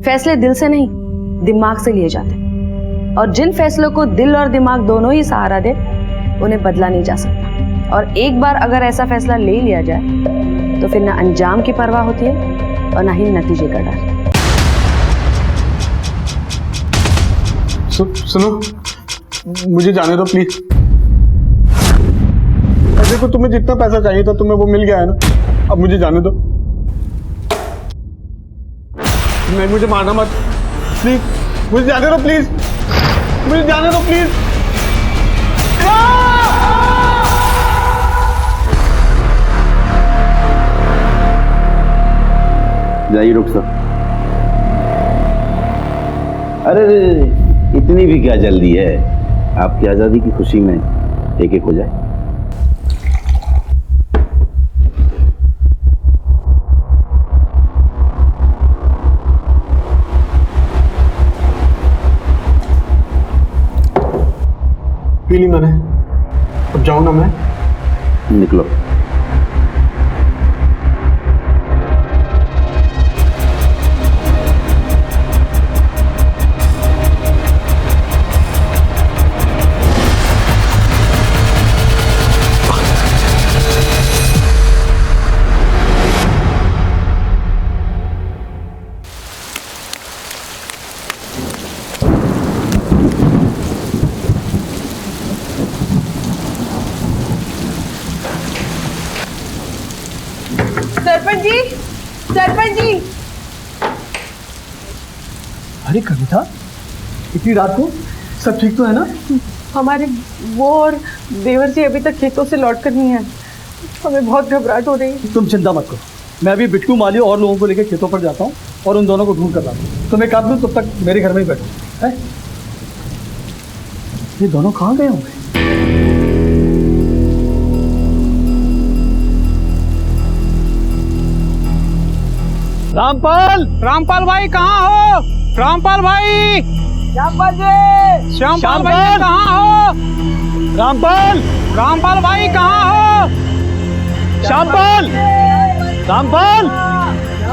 फैसले दिल से नहीं, दिमाग से लिए जाते, और जिन फैसलों को दिल और दिमाग दोनों ही सहारा दे उन्हें बदला नहीं जा सकता। और एक बार अगर ऐसा फैसला ले लिया जाए तो फिर ना अंजाम की परवाह होती है और ना ही नतीजे का डर। सुनो, मुझे जाने दो प्लीज। देखो तुम्हें जितना पैसा चाहिए था तुम्हें वो मिल गया है ना, अब मुझे जाने दो। नहीं, मुझे मारना मत प्लीज, मुझे जाने दो प्लीज, मुझे जाने दो प्लीज। जाइए रुक सर। अरे इतनी भी क्या जल्दी है, आपकी आजादी की खुशी में एक एक हो जाए। पी ली मैंने, अब जाऊं ना मैं? निकलो। सरपंच जी। अरे कविता, इतनी रात को सब ठीक तो है ना? हमारे वो और देवर जी अभी तक खेतों से लौट कर नहीं है, हमें बहुत घबराहट हो रही है। तुम चिंता मत करो, मैं अभी बिट्टू, माली और लोगों को लेकर खेतों पर जाता हूँ और उन दोनों को ढूंढ कर लाता हूँ। तुम एक काम करो, तब तक मेरे घर में ही बैठो। ये दोनों कहाँ गए होंगे? रामपाल, रामपाल भाई कहाँ हो? रामपाल भाई, श्यामपाल जी, श्यामपाल भाई कहाँ हो? रामपाल, रामपाल भाई कहाँ हो? श्यामपाल, रामपाल,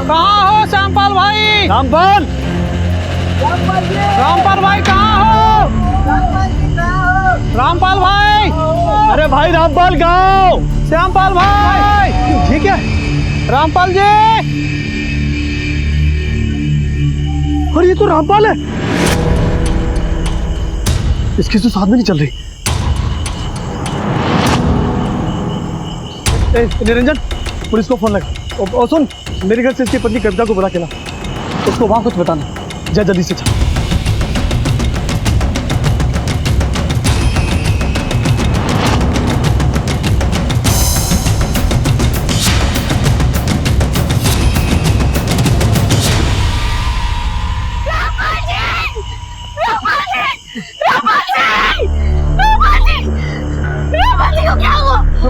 कहाँ हो श्यामपाल भाई? रामपाल, रामपाल भाई कहाँ हो? रामपाल भाई, अरे भाई रामपाल गाँव। श्यामपाल भाई, ये क्या है? रामपाल जी। और ये तो रामपाल है, इसकी तो साथ में नहीं चल रही। निरंजन, पुलिस को फोन लगा। और सुन, मेरे घर से इसकी पत्नी कविता को बुला के ला, उसको वहां कुछ बताना। जा जल्दी से चल।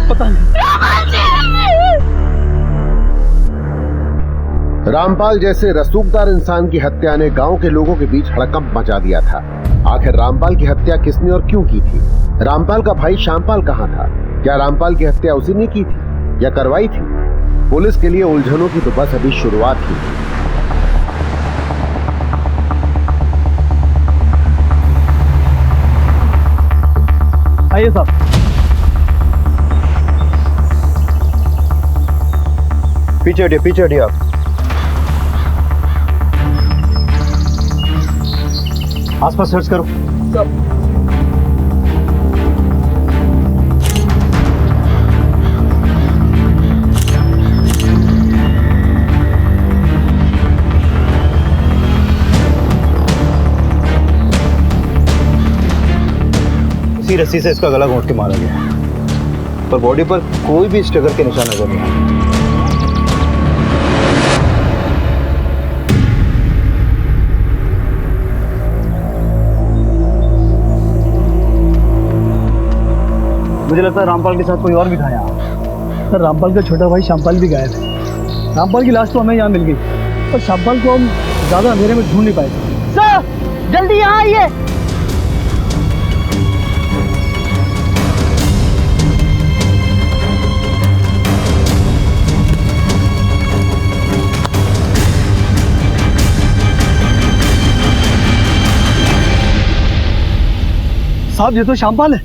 पता नहीं। रामपाल जैसे रसूखदार इंसान की हत्या ने गांव के लोगों के बीच हड़कंप मचा दिया था। आखिर रामपाल की हत्या किसने और क्यों की थी? रामपाल का भाई श्यामपाल कहाँ था? क्या रामपाल की हत्या उसी ने की थी या करवाई थी? पुलिस के लिए उलझनों की तो बस अभी शुरुआत ही। आइए साहब। पीछे हटिए आप। आसपास सर्च करो। इसी रस्सी से इसका गला घोंट के मारा गया, पर बॉडी पर कोई भी स्ट्रगल के निशान नजर नहीं आए। मुझे लगता है रामपाल के साथ कोई और भी था यहाँ। सर, रामपाल का छोटा भाई श्यामपाल भी गायब है। रामपाल की लाश तो हमें यहाँ मिल गई, पर श्यामपाल को हम ज्यादा अंधेरे में ढूंढ नहीं पाए। सर, जल्दी यहाँ आइए। साहब ये तो श्यामपाल है।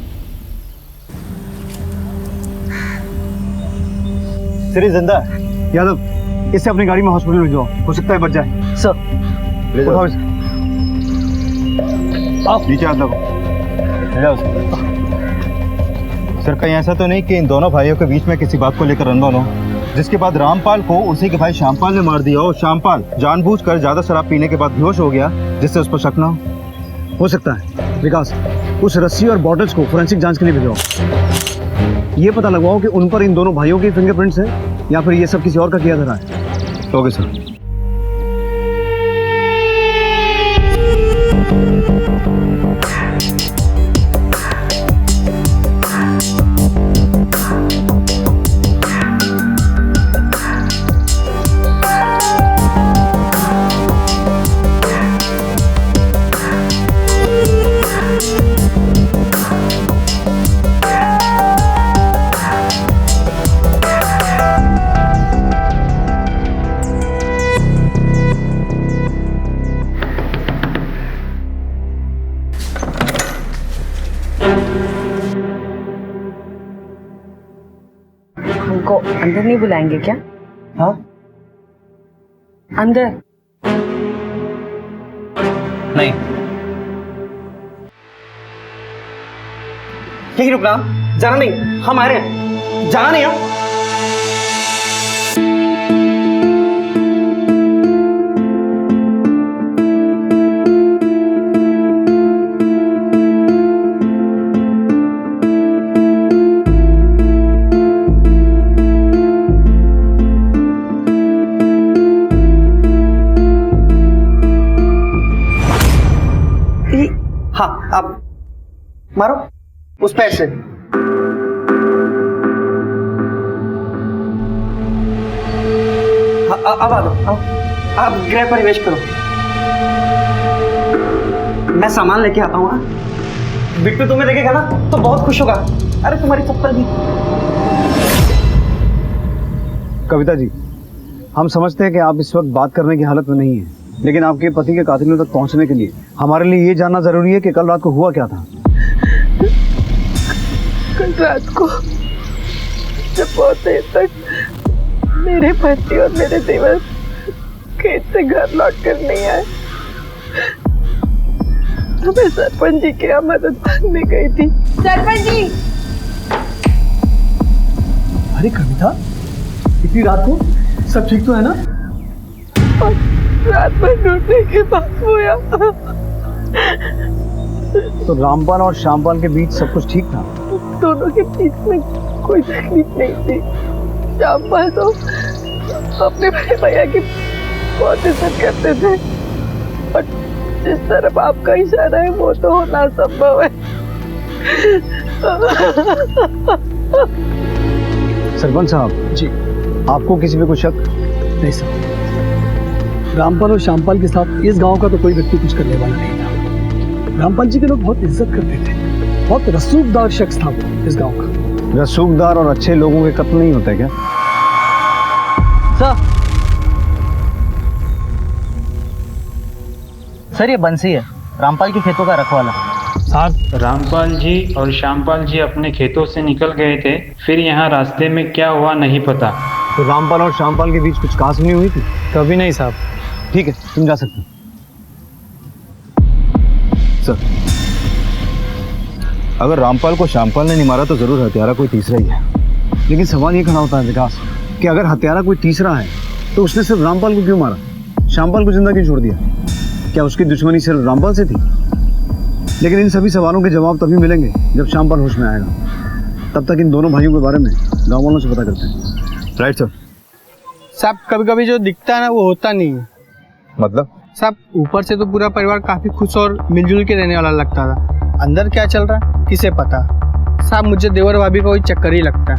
सिरी जिंदा है। यादव, इसे अपनी गाड़ी में हॉस्पिटल ले जाओ, हो सकता है बच जाए। सर ले जाओ। उठाओ इसे। आप नीचे हाथ लगाओ। ले जाओ उसे। सर कहीं ऐसा तो नहीं कि इन दोनों भाइयों के बीच में किसी बात को लेकर अनबन हो, जिसके बाद रामपाल को उसी के भाई श्यामपाल ने मार दिया हो। श्यामपाल जानबूझकर ज्यादा शराब पीने के बाद बेहोश हो गया, जिससे उस पर शक ना हो सकता है। विकास, उस रस्सी और बॉटल्स को फोरेंसिक जांच के लिए भिजवाओ। ये पता लगवाओ कि उन पर इन दोनों भाइयों के फिंगरप्रिंट्स हैं या फिर ये सब किसी और का किया धरा है। Okay sir. हमको अंदर नहीं बुलाएंगे क्या? हाँ अंदर नहीं, ठीक रुकना, जाना नहीं, हम आ रहे हैं, जाना नहीं हम। हाँ अब मारो उस पैर से। हाँ, अब आ दो, अब गृह प्रवेश करो। मैं सामान लेके आता हूँ। बिट्टू तुम्हें देखेगा ना तो बहुत खुश होगा। अरे तुम्हारी चप्पल भी। कविता जी, हम समझते हैं कि आप इस वक्त बात करने की हालत में नहीं है, लेकिन आपके पति के कातिलों तक पहुंचने के लिए हमारे लिए ये जानना जरूरी है कि कल रात को हुआ क्या था। कल रात को जब बहुत देर तक मेरे पति और मेरे देवर खेत से घर लौट कर नहीं आए तो मैं सरपंच जी के यहाँ मदद मांगने गई थी। सरपंच जी! अरे कविता, इतनी रात को सब ठीक तो है ना? और रात भर ढूंढने के बाद हुआ। तो रामपाल और श्यामपाल के बीच सब कुछ ठीक था? दोनों के बीच में कोई तकलीफ नहीं थी। श्यामपाल तो अपने बड़े भैया की बहुत इज्जत करते थे और जिस तरफ आपका इशारा है वो तो होना संभव है। सरपंच साहब जी, आपको किसी पे कोई शक? नहीं सर, रामपाल और श्यामपाल के साथ इस गांव का तो कोई व्यक्ति कुछ करने वाला नहीं था। रामपाल जी के लोग बहुत इज्जत करते थे, बहुत रसूखदार शख्स था वो इस गांव का। रसूखदार और अच्छे लोगों के कत्ल नहीं होते क्या? सर ये बंसी है, रामपाल के खेतों का रखवाला। सर रामपाल जी और श्यामपाल जी अपने खेतों से निकल गए थे, फिर यहाँ रास्ते में क्या हुआ नहीं पता। तो रामपाल और श्यामपाल के बीच कुछ कहासुनी हुई थी? कभी नहीं साहब। ठीक है, तुम जा सकते हो। सर अगर रामपाल को श्यामपाल ने नहीं मारा तो जरूर हत्यारा कोई तीसरा ही है। लेकिन सवाल ये खड़ा होता है विकास कि अगर हत्यारा कोई तीसरा है तो उसने सिर्फ रामपाल को क्यों मारा, श्यामपाल को जिंदा क्यों छोड़ दिया? क्या उसकी दुश्मनी सिर्फ रामपाल से थी? लेकिन इन सभी सवालों के जवाब तभी मिलेंगे जब श्यामपाल होश में आएगा। तब तक इन दोनों भाइयों के बारे में गाँव वालों से पता करते हैं। Right sir. साहब कभी कभी जो दिखता है ना वो होता नहीं है। मतलब? साहब ऊपर से तो पूरा परिवार काफी खुश और मिलजुल के रहने वाला लगता था, अंदर क्या चल रहा है किसे पता। साहब मुझे देवर भाभी का कोई चक्कर ही लगता है।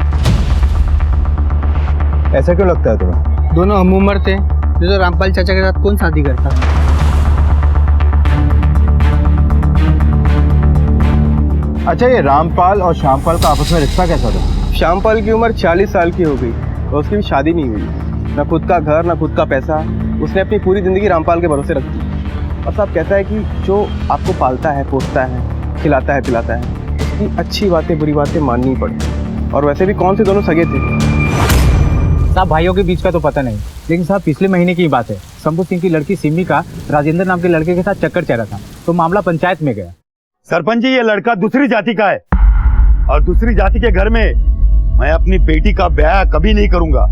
ऐसा क्यों लगता है तुम्हें? दोनों हम उम्र थे, जो रामपाल चाचा के साथ कौन शादी करता? अच्छा ये रामपाल और श्यामपाल का आपस में रिश्ता कैसा था? श्यामपाल की उम्र 40 साल की हो गई और उसकी भी शादी नहीं हुई। ना खुद का घर ना खुद का पैसा, उसने अपनी पूरी जिंदगी रामपाल के भरोसे रख दी। और साहब कहता है कि जो आपको पालता है पोसता है खिलाता है पिलाता है, उसकी अच्छी बातें बुरी बातें माननी पड़े। और वैसे भी कौन से दोनों सगे थे? साहब भाइयों के बीच का तो पता नहीं, लेकिन साहब पिछले महीने की बात है। शंभू सिंह की लड़की सिमी का राजेंद्र नाम के लड़के के साथ चक्कर चल रहा था, तो मामला पंचायत में गया। सरपंच जी, ये लड़का दूसरी जाति का है और दूसरी जाति के घर में मैं अपनी बेटी का ब्याह कभी नहीं करूंगा।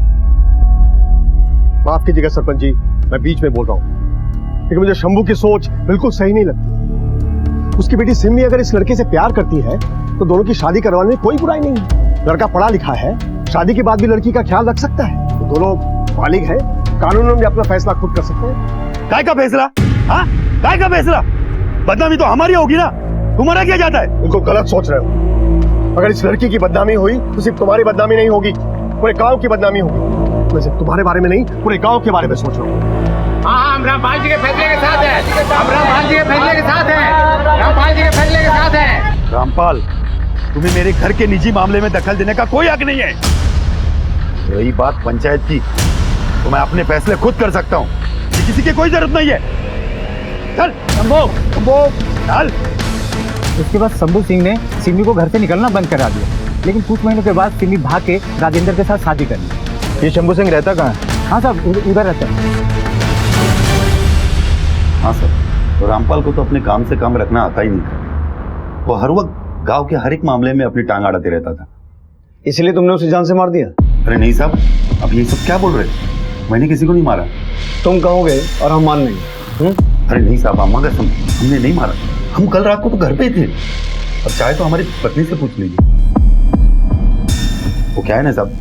माफ कीजिएगा सरपंच जी, मैं बीच में बोल रहा हूँ, लेकिन मुझे शंभू की सोच बिल्कुल सही नहीं लगती। उसकी बेटी सिमी अगर इस लड़के से प्यार करती है तो दोनों की शादी करवाने में कोई बुराई नहीं है। लड़का पढ़ा लिखा है, शादी के बाद भी लड़की का ख्याल रख सकता है। तो दोनों बालिग हैं, कानून में अपना फैसला खुद कर सकते हैं। काय का फैसला? हाँ, काय का फैसला? बदनामी तो हमारी होगी ना, तुम्हारा क्या जाता है? बिल्कुल गलत सोच रहे हो। अगर इस लड़की की बदनामी हुई तो सिर्फ तुम्हारी बदनामी नहीं होगी, पूरे गांव की बदनामी होगी। मैं सिर्फ तुम्हारे बारे में नहीं, पूरे गांव के बारे में सोच रहा हूँ। हाँ, हम रामपाल जी के फैसले के साथ हैं। हम रामपाल जी के फैसले के साथ हैं। रामपाल जी के फैसले के साथ हैं। रामपाल, तुम्हें मेरे घर के निजी मामले में दखल देने का कोई हक नहीं है। रही बात पंचायत की, तो मैं अपने फैसले खुद कर सकता हूँ, किसी की कोई जरूरत नहीं है। चल शंभू, चल। उसके बाद शंभू सिंह ने सिमी को घर से निकलना बंद करा दिया, लेकिन कुछ महीनों के बाद सिमी भाग के राजेंद्र के साथ शादी कर ली। ये शंभू सिंह रहता कहाँ है? हाँ साहब, उधर रहता है। हाँ सर, तो रामपाल को तो अपने काम से काम रखना आता ही नहीं था। वो हर वक्त गांव के हर एक मामले में अपनी टांग अड़ाते रहता था। इसलिए तुमने उसे जान से मार दिया? अरे नहीं साहब, अब ये सब क्या बोल रहे? मैंने किसी को नहीं मारा। तुम कहोगे और हम मान लेंगे। अरे नहीं साहब, अम्मा कसम, हमने नहीं मारा। हम कल रात को तो घर पे ही थे। अब चाहे तो हमारी पत्नी से पूछ लीजिए। वो क्या है ना साहब,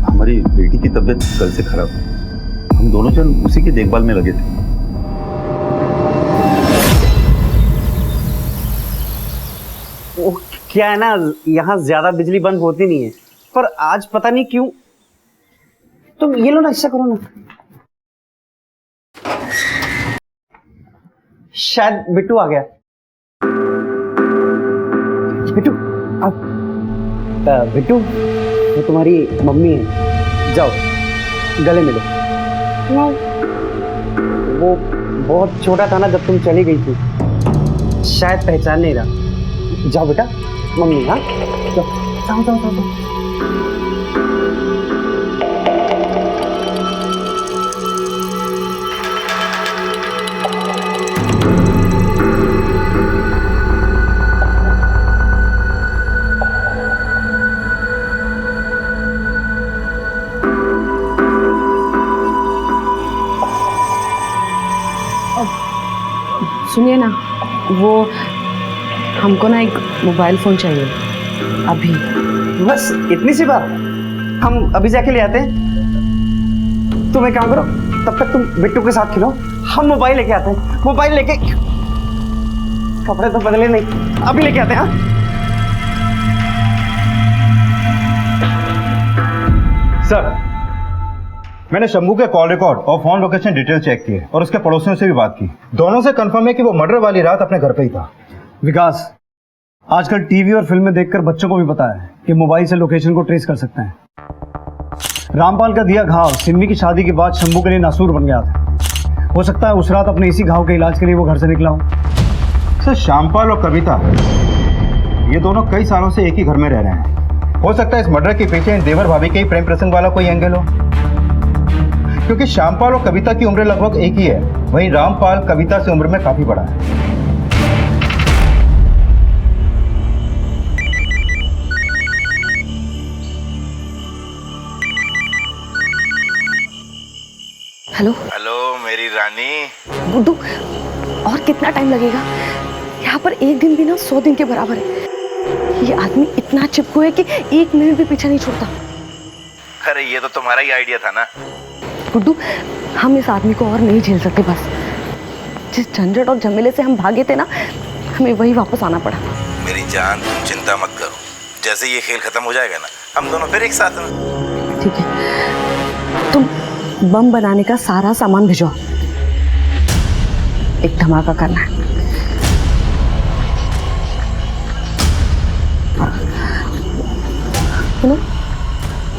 हमारी बेटी की तबीयत कल से खराब है, हम दोनों जन उसी की देखभाल में लगे थे। वो क्या है ना, यहाँ ज्यादा बिजली बंद होती नहीं है, पर आज पता नहीं क्यों। तुम ये लो ना, ऐसा करो ना, शायद बिट्टू आ गया। बिट्टू, अब बिट्टू, वो तुम्हारी मम्मी है, जाओ गले मिलो। वो बहुत छोटा था ना जब तुम चली गई थी, शायद पहचान नहीं रहा। जाओ बेटा, मम्मी। हाँ, जाओ जाओ जाओ जाओ, जाओ। सुनिए ना, वो हमको ना एक मोबाइल फोन चाहिए अभी। बस इतनी सी बात, हम अभी जाके ले आते हैं। तुम एक काम करो, तब तक तुम बिट्टू के साथ खेलो, हम मोबाइल लेके आते हैं। मोबाइल लेके, कपड़े तो बदले नहीं, अभी लेके आते हैं। हाँ, सर, मैंने शंभू के कॉल रिकॉर्ड और फोन लोकेशन डिटेल चेक किए और उसके पड़ोसियों से भी बात की। दोनों से कंफर्म है कि वो मर्डर वाली रात अपने घर पे ही था। विकास, आजकल टीवी और फिल्में देखकर बच्चों को भी पता है कि मोबाइल से लोकेशन को ट्रेस कर सकते हैं। रामपाल का दिया घाव सिमी की शादी के बाद शंभू के लिए नासूर बन गया था। हो सकता है उस रात अपने इसी घाव के इलाज के लिए वो घर से निकला हो। सर, श्यामपाल और कविता ये दोनों कई सालों से एक ही घर में रह रहे हैं। हो सकता है इस मर्डर के पीछे इन देवर भाभी के ही प्रेम प्रसंग वाला कोई एंगल हो, क्योंकि श्यामपाल और कविता की उम्र लगभग एक ही है, वहीं रामपाल कविता से उम्र में काफी बड़ा है। हेलो हेलो मेरी रानी। गुड्डू, और कितना टाइम लगेगा? यहाँ पर एक दिन भी ना 100 दिन के बराबर है। ये आदमी इतना चिपकू है कि 1 मिनट भी पीछे नहीं छोड़ता। अरे ये तो तुम्हारा ही आइडिया था ना। गुड्डू, हम इस आदमी को और नहीं झेल सकते। बस जिस झंझट और झमेले से हम भागे थे ना, हमें वही वापस आना पड़ा। मेरी जान, तुम चिंता मत करो, जैसे ये खेल खत्म हो जाएगा ना, हम दोनों फिर एक साथ में। ठीक है, तुम बम बनाने का सारा सामान भिजवाओ, एक धमाका करना है। सुनो,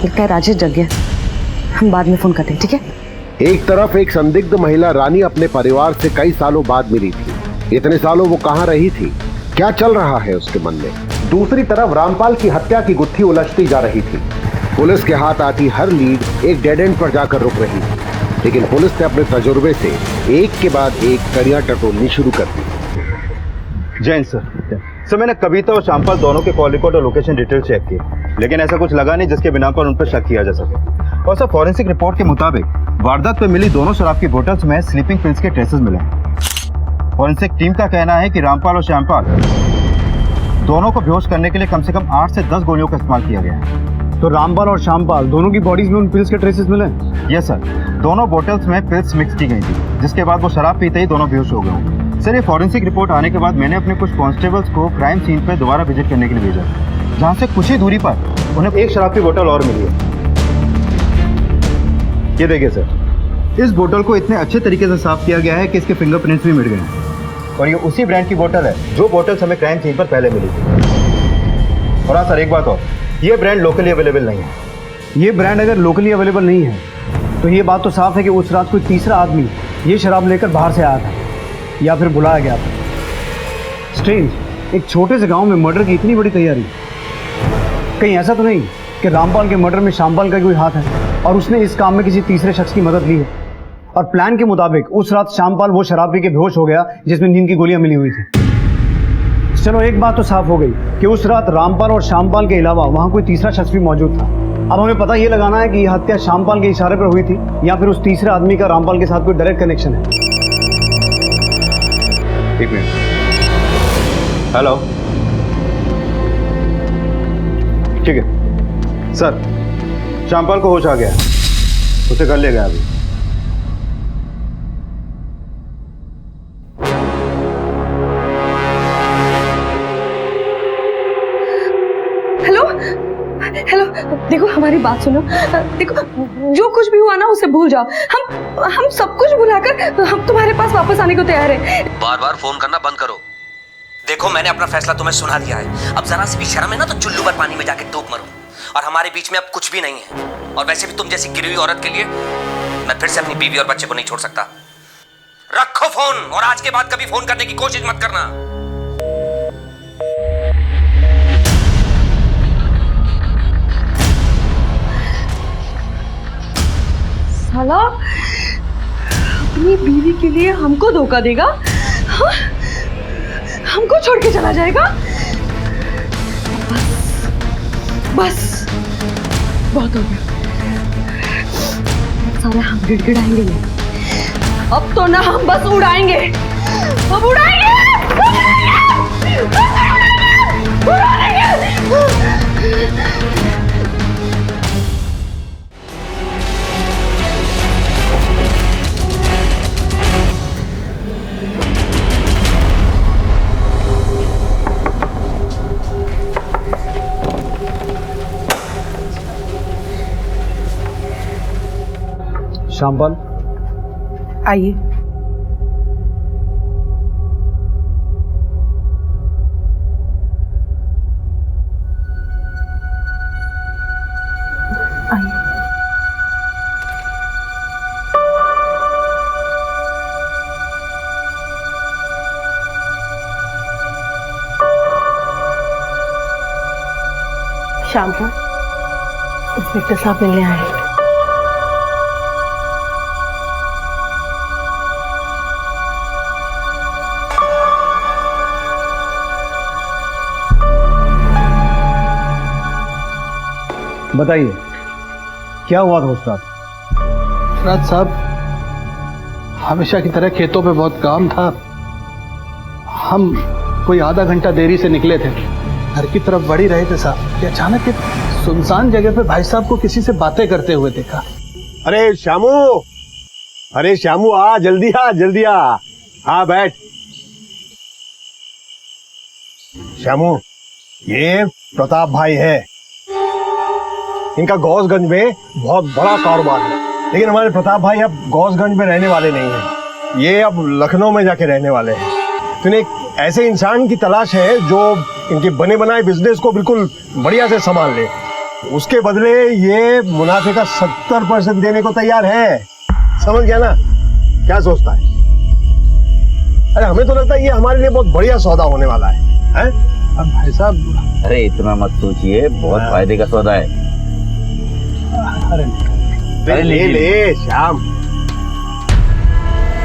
लगता है राजेश जग गया, हम बाद में फोन करते हैं, ठीक है? एक तरफ एक संदिग्ध महिला रानी अपने परिवार से कई सालों बाद मिली थी। इतने सालों वो कहाँ रही थी, क्या चल रहा है उसके मन में? दूसरी तरफ रामपाल की हत्या की गुत्थी उलझती जा रही थी। पुलिस के हाथ आती हर लीड एक डेड एंड पर जाकर रुक रही थी, लेकिन पुलिस ने अपने तजुर्बे से एक के बाद एक कड़ियां टटोलनी शुरू कर दी। जैन सर, मैंने कविता और शामपाल दोनों के कॉल रिकॉर्ड और लोकेशन डिटेल चेक किए, लेकिन ऐसा कुछ लगा नहीं जिसके बिना पर उन पर शक किया जा सके। और सर, फॉरेंसिक रिपोर्ट के मुताबिक वारदात पे मिली दोनों शराब की बोतल्स में स्लीपिंग पिल्स के ट्रेसेस मिले। फॉरेंसिक टीम का कहना है कि रामपाल और श्यामपाल दोनों को बेहोश करने के लिए कम से कम 8 से 10 गोलियों का इस्तेमाल किया गया है। तो रामपाल और श्यामपाल दोनों की बॉडीज में उन पिल्स के ट्रेसेस मिले? यस सर, दोनों बोतल्स में पिल्स मिक्स की गई थी, जिसके बाद वो शराब पीते ही दोनों बेहोश हो गए। सर, ये फॉरेंसिक रिपोर्ट आने के बाद मैंने अपने कुछ कांस्टेबल्स को क्राइम सीन पर दोबारा विजिट करने के लिए भेजा, जहाँ से कुछ ही दूरी पर उन्हें एक शराब की बोतल और मिली है। ये देखिए सर, इस बोतल को इतने अच्छे तरीके से साफ किया गया है कि इसके फिंगरप्रिंट्स भी मिट गए हैं, और ये उसी ब्रांड की बोतल है जो बोतल्स हमें क्राइम सीन पर पहले मिली थी। और हाँ सर, एक बात और, ये ब्रांड लोकली अवेलेबल नहीं है। ये ब्रांड अगर लोकली अवेलेबल नहीं है तो ये बात तो साफ है कि उस रात कोई तीसरा आदमी ये शराब लेकर बाहर से आया था या फिर बुलाया गया था। स्ट्रेंज, एक छोटे से गांव में मर्डर की इतनी बड़ी तैयारी। कहीं ऐसा तो नहीं कि रामपाल के मर्डर में श्यामपाल का कोई हाथ है और उसने इस काम में किसी तीसरे शख्स की मदद ली है, और प्लान के मुताबिक उस रात श्यामपाल वो शराब पी के बेहोश हो गया जिसमें नींद की गोलियां मिली हुई थी। चलो, एक बात तो साफ हो गई कि उस रात रामपाल और श्यामपाल के अलावा वहां कोई तीसरा शख्स भी मौजूद था। अब हमें पता ये लगाना है कि यह हत्या श्यामपाल के इशारे पर हुई थी या फिर उस तीसरे आदमी का रामपाल के साथ कोई डायरेक्ट कनेक्शन है। एक मिनट। हेलो, ठीक है सर, श्यामपाल को होश आ गया, उसे घर ले गया अभी। हेलो, देखो हमारी बात सुनो। देखो, जो कुछ भी हुआ ना उसे भूल जाओ। हम सब कुछ भुलाकर हम तुम्हारे पास वापस आने को तैयार हैं। बार बार फोन करना बंद करो। देखो, मैंने अपना फैसला तुम्हें सुना दिया है। अब जरा सी भी शर्म है ना तो चुल्लू पर पानी में जाके डूब मरो। और हमारे बीच में अब कुछ भी नहीं है। और वैसे भी तुम जैसी गिरी हुई औरत के लिए मैं फिर से अपनी बीवी और बच्चे को नहीं छोड़ सकता। रखो फोन, और आज के बाद कभी फोन करने की कोशिश मत करना। साला अपनी बीवी के लिए हमको धोखा देगा, हाँ? हमको छोड़ के चला जाएगा। बस बहुत हो गया। साला हम गिड़गिड़ाएंगे नहीं, अब तो ना हम बस उड़ाएंगे। अब उड़ाएंगे, श्यामपाल, आइए। श्यामपाल, इंस्पेक्टर साहब मिलने आए हैं। बताइए, क्या हुआ था उस रात? रात साहब, हमेशा की तरह खेतों पे बहुत काम था। हम कोई आधा घंटा देरी से निकले थे, घर की तरफ बढ़ ही रहे थे साहब कि अचानक एक सुनसान जगह पे भाई साहब को किसी से बातें करते हुए देखा। अरे श्यामू, आ, जल्दी आ, जल्दी आ। हाँ बैठ। श्यामू, ये प्रताप भाई है। इनका गौसगंज में बहुत बड़ा कारोबार है, लेकिन हमारे प्रताप भाई अब गौसगंज में रहने वाले नहीं हैं। ये अब लखनऊ में जाके रहने वाले हैं। तो इन्हें एक ऐसे इंसान की तलाश है जो इनके बने बनाए बिजनेस को बिल्कुल बढ़िया से संभाल ले। उसके बदले ये मुनाफे का 70% देने को तैयार है। समझ गया ना? क्या सोचता है? अरे हमें तो लगता है ये हमारे लिए बहुत बढ़िया सौदा होने वाला है? अब भाई साहब, अरे इतना मत सोचिए, बहुत फायदे का सौदा है। अरे ले श्याम।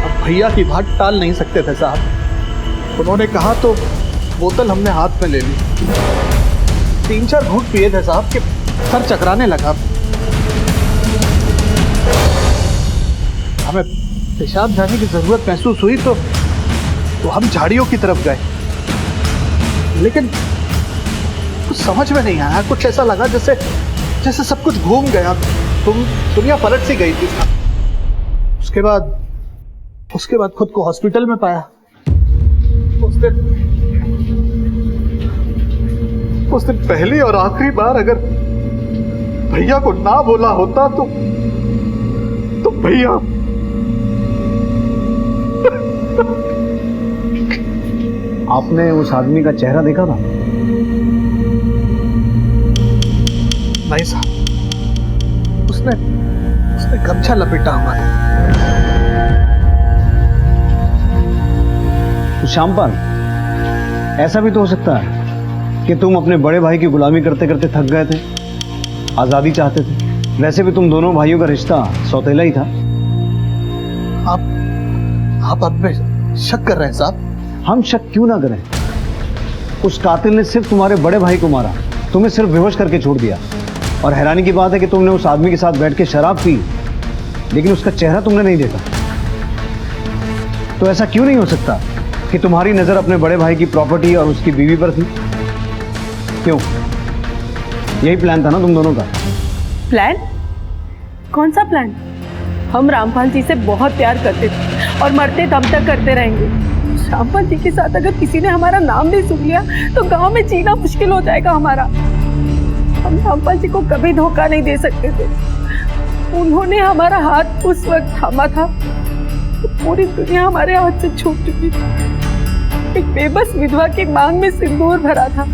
अब भैया की बात टाल नहीं सकते थे साहब। उन्होंने कहा तो बोतल हमने हाथ में ले ली। 3-4 घूंट पिए थे साहब कि सर चकराने लगा। हमें पेशाब जाने की जरूरत महसूस हुई तो हम झाड़ियों की तरफ गए, लेकिन कुछ समझ में नहीं आया। कुछ ऐसा लगा जैसे सब कुछ घूम गया। दुनिया पलट सी गई थी। उसके बाद खुद को हॉस्पिटल में पाया। उस दिन पहली और आखिरी बार अगर भैया को ना बोला होता तो भैया आपने उस आदमी का चेहरा देखा था? नहीं साहब, उसने गमछा लपेटा हुआ है। तो श्यामपाल, ऐसा भी तो हो सकता है कि तुम अपने बड़े भाई की गुलामी करते करते थक गए थे, आजादी चाहते थे। वैसे भी तुम दोनों भाइयों का रिश्ता सौतेला ही था। आप अब में शक कर रहे हैं साहब? हम शक क्यों ना करें? उस कातिल ने सिर्फ तुम्हारे बड़े भाई को मारा, तुम्हें सिर्फ बेहोश करके छोड़ दिया। और हैरानी की बात है कि तुमने उस आदमी के साथ बैठ के शराब पी, लेकिन उसका चेहरा तुमने नहीं देखा। तो ऐसा क्यों नहीं हो सकता कि तुम्हारी नजर अपने बड़े भाई की प्रॉपर्टी और उसकी बीवी पर थी? क्यों? यही प्लान था ना तुम दोनों का? प्लान? कौन सा प्लान? हम रामपाल जी से बहुत प्यार करते थे और मरते दम तक करते रहेंगे। रामपाल जी के साथ अगर किसी ने हमारा नाम भी सुन लिया तो गांव में जीना मुश्किल हो जाएगा हमारा। हम रामपाल जी को कभी धोखा नहीं दे सकते थे। उन्होंने हमारा हाथ उस वक्त थामा था तो पूरी दुनिया हमारे हाथ से छूट चुकी थी। एक बेबस विधवा की मांग में सिंदूर भरा था,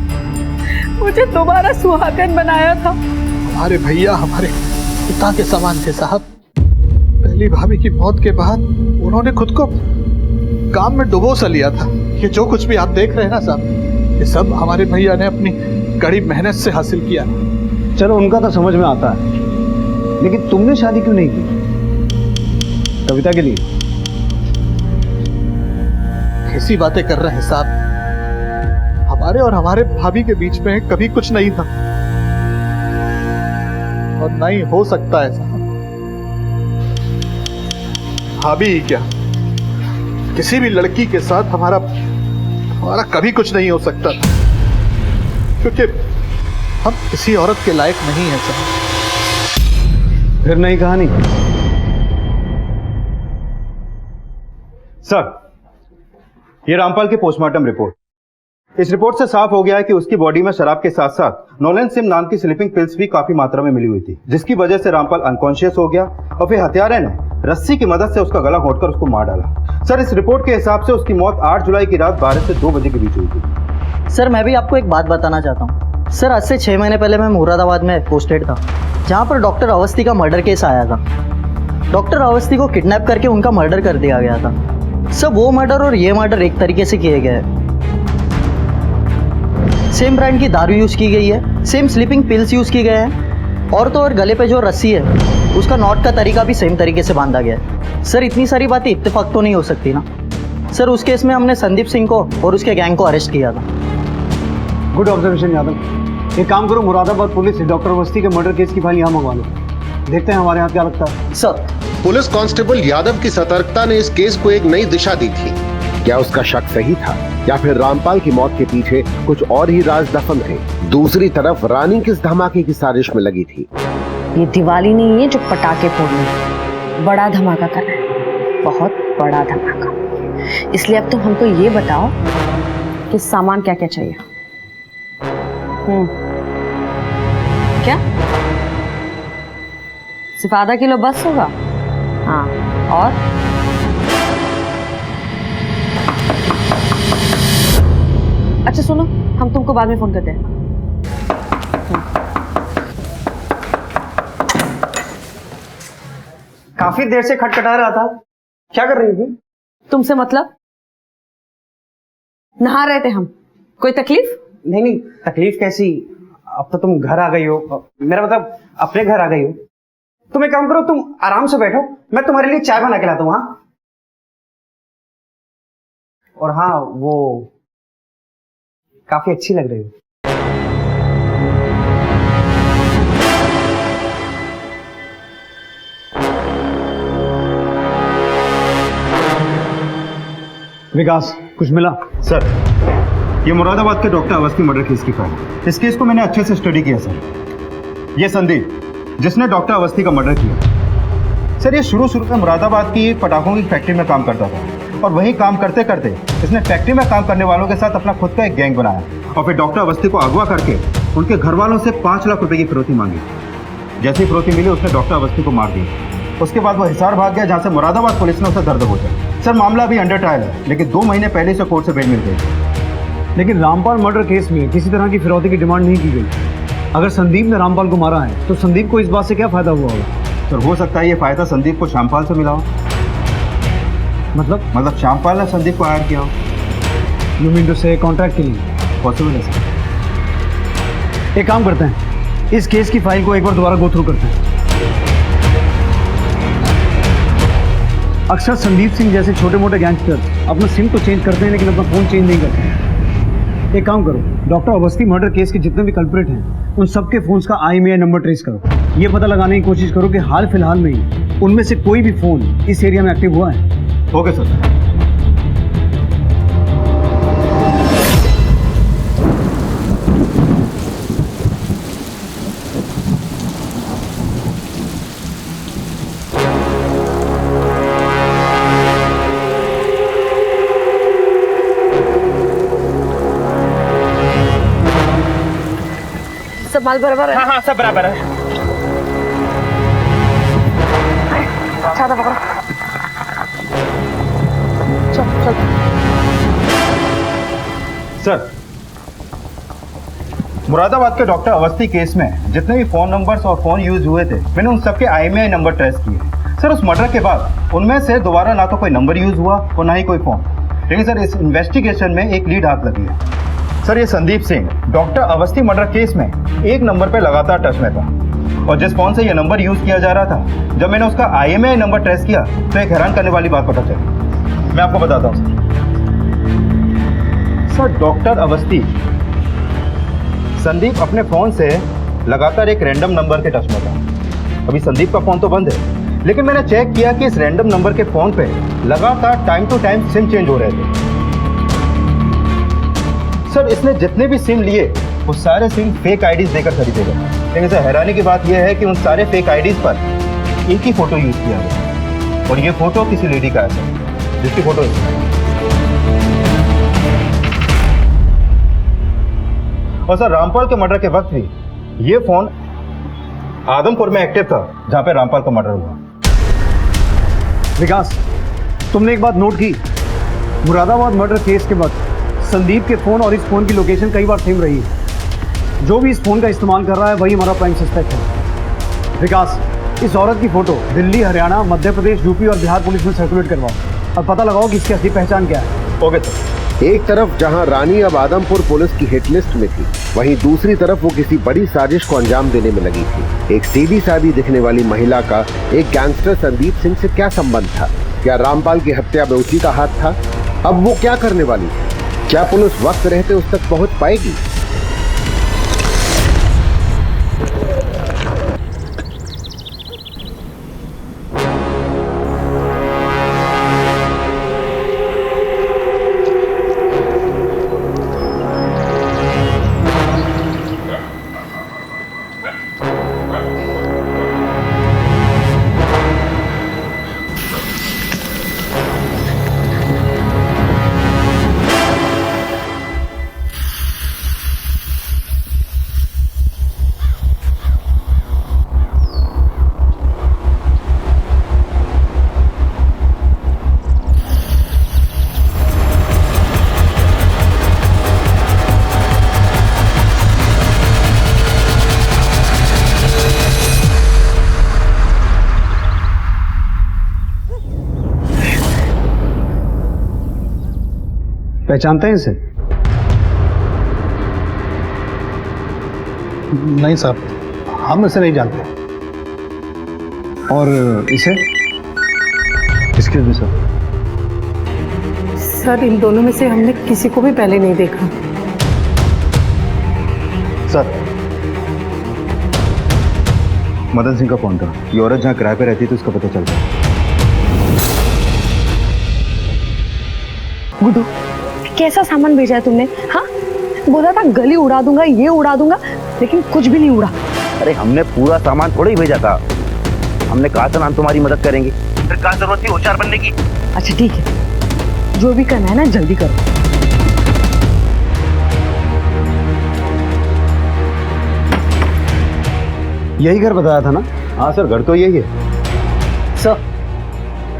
मुझे दोबारा सुहागन बनाया था। हमारे भैया हमारे पिता के समान थे साहब। पहली भाभी की मौत के बाद उन्होंने खुद को काम में डुबो सा लिया था। ये जो कुछ भी आप देख रहे हैं ना साहब, ये सब हमारे भैया ने अपनी कड़ी मेहनत से हासिल किया। चलो उनका तो समझ में आता है, लेकिन तुमने शादी क्यों नहीं की? कविता के लिए? कैसी बातें कर रहे हैं साहब? हमारे और हमारे भाभी के बीच में कभी कुछ नहीं था और नहीं हो सकता है साहब। भाभी ही क्या, किसी भी लड़की के साथ हमारा कभी कुछ नहीं हो सकता था, क्योंकि हम किसी औरत के लायक नहीं है साहब। फिर नई कहानी? सर, ये रामपाल की पोस्टमार्टम रिपोर्ट। इस रिपोर्ट से साफ हो गया है कि उसकी बॉडी में शराब के साथ साथ नोलेन सिम नाम की स्लीपिंग पिल्स भी काफी मात्रा में मिली हुई थी, जिसकी वजह से रामपाल अनकॉन्शियस हो गया और फिर हत्यारे ने रस्सी की मदद से उसका गला घोंटकर उसको मार डाला। सर, इस रिपोर्ट के हिसाब से उसकी मौत 8 जुलाई की रात 12 से 2 बजे के बीच हुई थी। सर, मैं भी आपको एक बात बताना चाहता हूँ। सर, आज से 6 महीने पहले मैं मुरादाबाद में पोस्टेड था, जहाँ पर डॉक्टर अवस्थी का मर्डर केस आया था। डॉक्टर अवस्थी को किडनैप करके उनका मर्डर कर दिया गया था। सर, वो मर्डर और ये मर्डर एक तरीके से किए गए हैं। सेम ब्रांड की दारू यूज की गई है, सेम स्लीपिंग पिल्स यूज की गए हैं, और तो और गले पे जो रस्सी है उसका नॉट का तरीका भी सेम तरीके से बांधा गया है। सर, इतनी सारी बातें इत्तेफाक तो नहीं हो सकती ना। सर, उस केस में हमने संदीप सिंह को और उसके गैंग को अरेस्ट किया था। Good observation Yadav. एक काम करो, मुरादाबाद पुलिस डॉक्टर अवस्थी के मर्डर केस की फाइल यहाँ मंगवा लो। देखते हैं हमारे यहाँ क्या लगता है। सर, पुलिस कांस्टेबल यादव की सतर्कता ने इस केस को एक नई दिशा दी थी। क्या उसका शक सही था या फिर रामपाल की मौत के पीछे कुछ और ही राज दफन थे? दूसरी तरफ रानी किस धमाके की साजिश में लगी थी? ये दिवाली नहीं है जो पटाखे फोड़ने, बड़ा धमाका करना है, बहुत बड़ा धमाका। इसलिए अब तुम हमको ये बताओ कि सामान क्या क्या चाहिए। क्या सिर्फ आधा किलो बस होगा? हाँ, और अच्छा सुनो, हम तुमको बाद में फोन करते हैं। काफी देर से खटखटा रहा था, क्या कर रही थी? तुमसे मतलब? नहा रहे थे हम, कोई तकलीफ? नहीं नहीं, तकलीफ कैसी, अब तो तुम घर आ गई हो, मेरा मतलब अपने घर आ गई हो। तुम एक काम करो, तुम आराम से बैठो, मैं तुम्हारे लिए चाय बना के लाता हूँ। हाँ, और हाँ, वो काफी अच्छी लग रही हो। विकास, कुछ मिला? सर, ये मुरादाबाद के डॉक्टर अवस्थी मर्डर केस की फाइल है। इस केस को मैंने अच्छे से स्टडी किया सर। ये संदीप, जिसने डॉक्टर अवस्थी का मर्डर किया, सर ये शुरू में मुरादाबाद की पटाखों की फैक्ट्री में काम करता था और वहीं काम करते करते इसने फैक्ट्री में काम करने वालों के साथ अपना खुद का एक गैंग बनाया और फिर डॉक्टर अवस्थी को अगवा करके उनके घर वालों से 5 लाख रुपए की फिरौती मांगी। जैसे ही फिरौती मिली उसने डॉक्टर अवस्थी को मार दिया। उसके बाद वो हिसार भाग गया, जहाँ से मुरादाबाद पुलिस ने उसे दर्द पहुंचा। सर मामला अभी अंडर ट्रायल है, लेकिन 2 महीने पहले से कोर्ट से बेल मिल गई। लेकिन रामपाल मर्डर केस में किसी तरह की फिरौती की डिमांड नहीं की गई। अगर संदीप ने रामपाल को मारा है तो संदीप को इस बात से क्या फायदा हुआ होगा? सर हो सकता है ये फायदा संदीप को श्यामपाल से मिला हो। मतलब श्यामपाल ने संदीप को हायर किया हो। यू मीन टू से कॉन्ट्रैक्ट के लिए? पॉसिबल है सर। एक काम करते हैं, इस केस की फाइल को एक बार दोबारा गो थ्रू करते हैं। अक्सर संदीप सिंह जैसे छोटे मोटे गैंगस्टर अपना सिम तो चेंज करते हैं लेकिन अपना फोन चेंज नहीं करते। एक काम करो, डॉक्टर अवस्थी मर्डर केस के जितने भी कल्प्रिट हैं उन सबके फोन्स का IMEI नंबर ट्रेस करो। ये पता लगाने की कोशिश करो कि हाल फिलहाल में ही उनमें से कोई भी फोन इस एरिया में एक्टिव हुआ है। Okay sir. सब माल बराबर है? हाँ सब बराबर है। छाता पकड़ो, चल चल। सर मुरादाबाद के डॉक्टर अवस्थी केस में जितने भी फोन नंबर्स और फोन यूज हुए थे मैंने उन सबके IMEI नंबर ट्रेस किए। सर उस मर्डर के बाद उनमें से दोबारा ना तो कोई नंबर यूज हुआ और ना ही कोई फोन। लेकिन सर इस इन्वेस्टिगेशन में एक लीड हाथ लगी है। सर ये Sandeep Singh doctor Awasthi murder case में एक नंबर पे लगातार टच में था और जिस फोन से ये नंबर यूज किया जा रहा था, जब मैंने उसका IMEI नंबर ट्रेस किया तो एक हैरान करने वाली बात पता चली। मैं आपको बताता हूँ सर, डॉक्टर अवस्थी संदीप अपने फोन से लगातार एक रैंडम नंबर के टच में था। अभी संदीप का फोन तो बंद है, लेकिन मैंने चेक किया कि इस रैंडम नंबर के फोन पे लगातार time to time sim change हो रहे थे। सर इसने जितने भी सिम लिए वो सारे सिम फेक आईडीज देकर खरीदे गए। लेकिन सर हैरानी की बात यह है कि उन सारे फेक आईडीज पर एक ही फोटो यूज किया गया और ये फोटो किसी लेडी का है सर, जिसकी फोटो और सर रामपाल के मर्डर के वक्त भी ये फोन आदमपुर में एक्टिव था जहां पे रामपाल का मर्डर हुआ। विकास, तुमने एक बात नोट की, मुरादाबाद मर्डर केस के वक्त संदीप के फोन और इस फोन की लोकेशन कई बार सेम रही है। जो भी इस फोन का इस्तेमाल कर रहा है वही हमारा प्राइम सस्पेक्ट है। विकास, इस औरत की फोटो दिल्ली, हरियाणा, मध्य प्रदेश, यूपी और बिहार पुलिस में सर्कुलेट करवाओ और पता लगाओ कि इसकी असली पहचान क्या है। Okay sir. एक तरफ जहां रानी अब आदमपुर पुलिस की हिट लिस्ट में थी, वहीं दूसरी तरफ वो किसी बड़ी साजिश को अंजाम देने में लगी थी। एक सीधी सादी दिखने वाली महिला का एक गैंगस्टर संदीप सिंह से क्या संबंध था? क्या रामपाल की हत्या में उसी का हाथ था? अब वो क्या करने वाली थी? क्या पुलिस वक्त रहते उस तक पहुंच पाएगी? पहचानते हैं इसे? नहीं साहब, हम इसे नहीं जानते। और इसे? Excuse me sir. सर इन दोनों में से हमने किसी को भी पहले नहीं देखा। सर, मदन सिंह का फोन था। ये औरत जहाँ किराए पे रहती थी उसका पता चल गया। गुड्डू, कैसा सामान भेजा है तुमने? हाँ, बोला था गली उड़ा दूंगा, ये उड़ा दूंगा, लेकिन कुछ भी नहीं उड़ा। अरे हमने पूरा सामान थोड़ा ही भेजा था। हमने कहा था ना हम तुम्हारी मदद करेंगे, फिर कहाँ जरूरत थी होशियार बनने की। अच्छा ठीक है, जो भी करना है ना जल्दी करो। यही घर बताया था ना? हाँ सर, घर तो यही है। सर,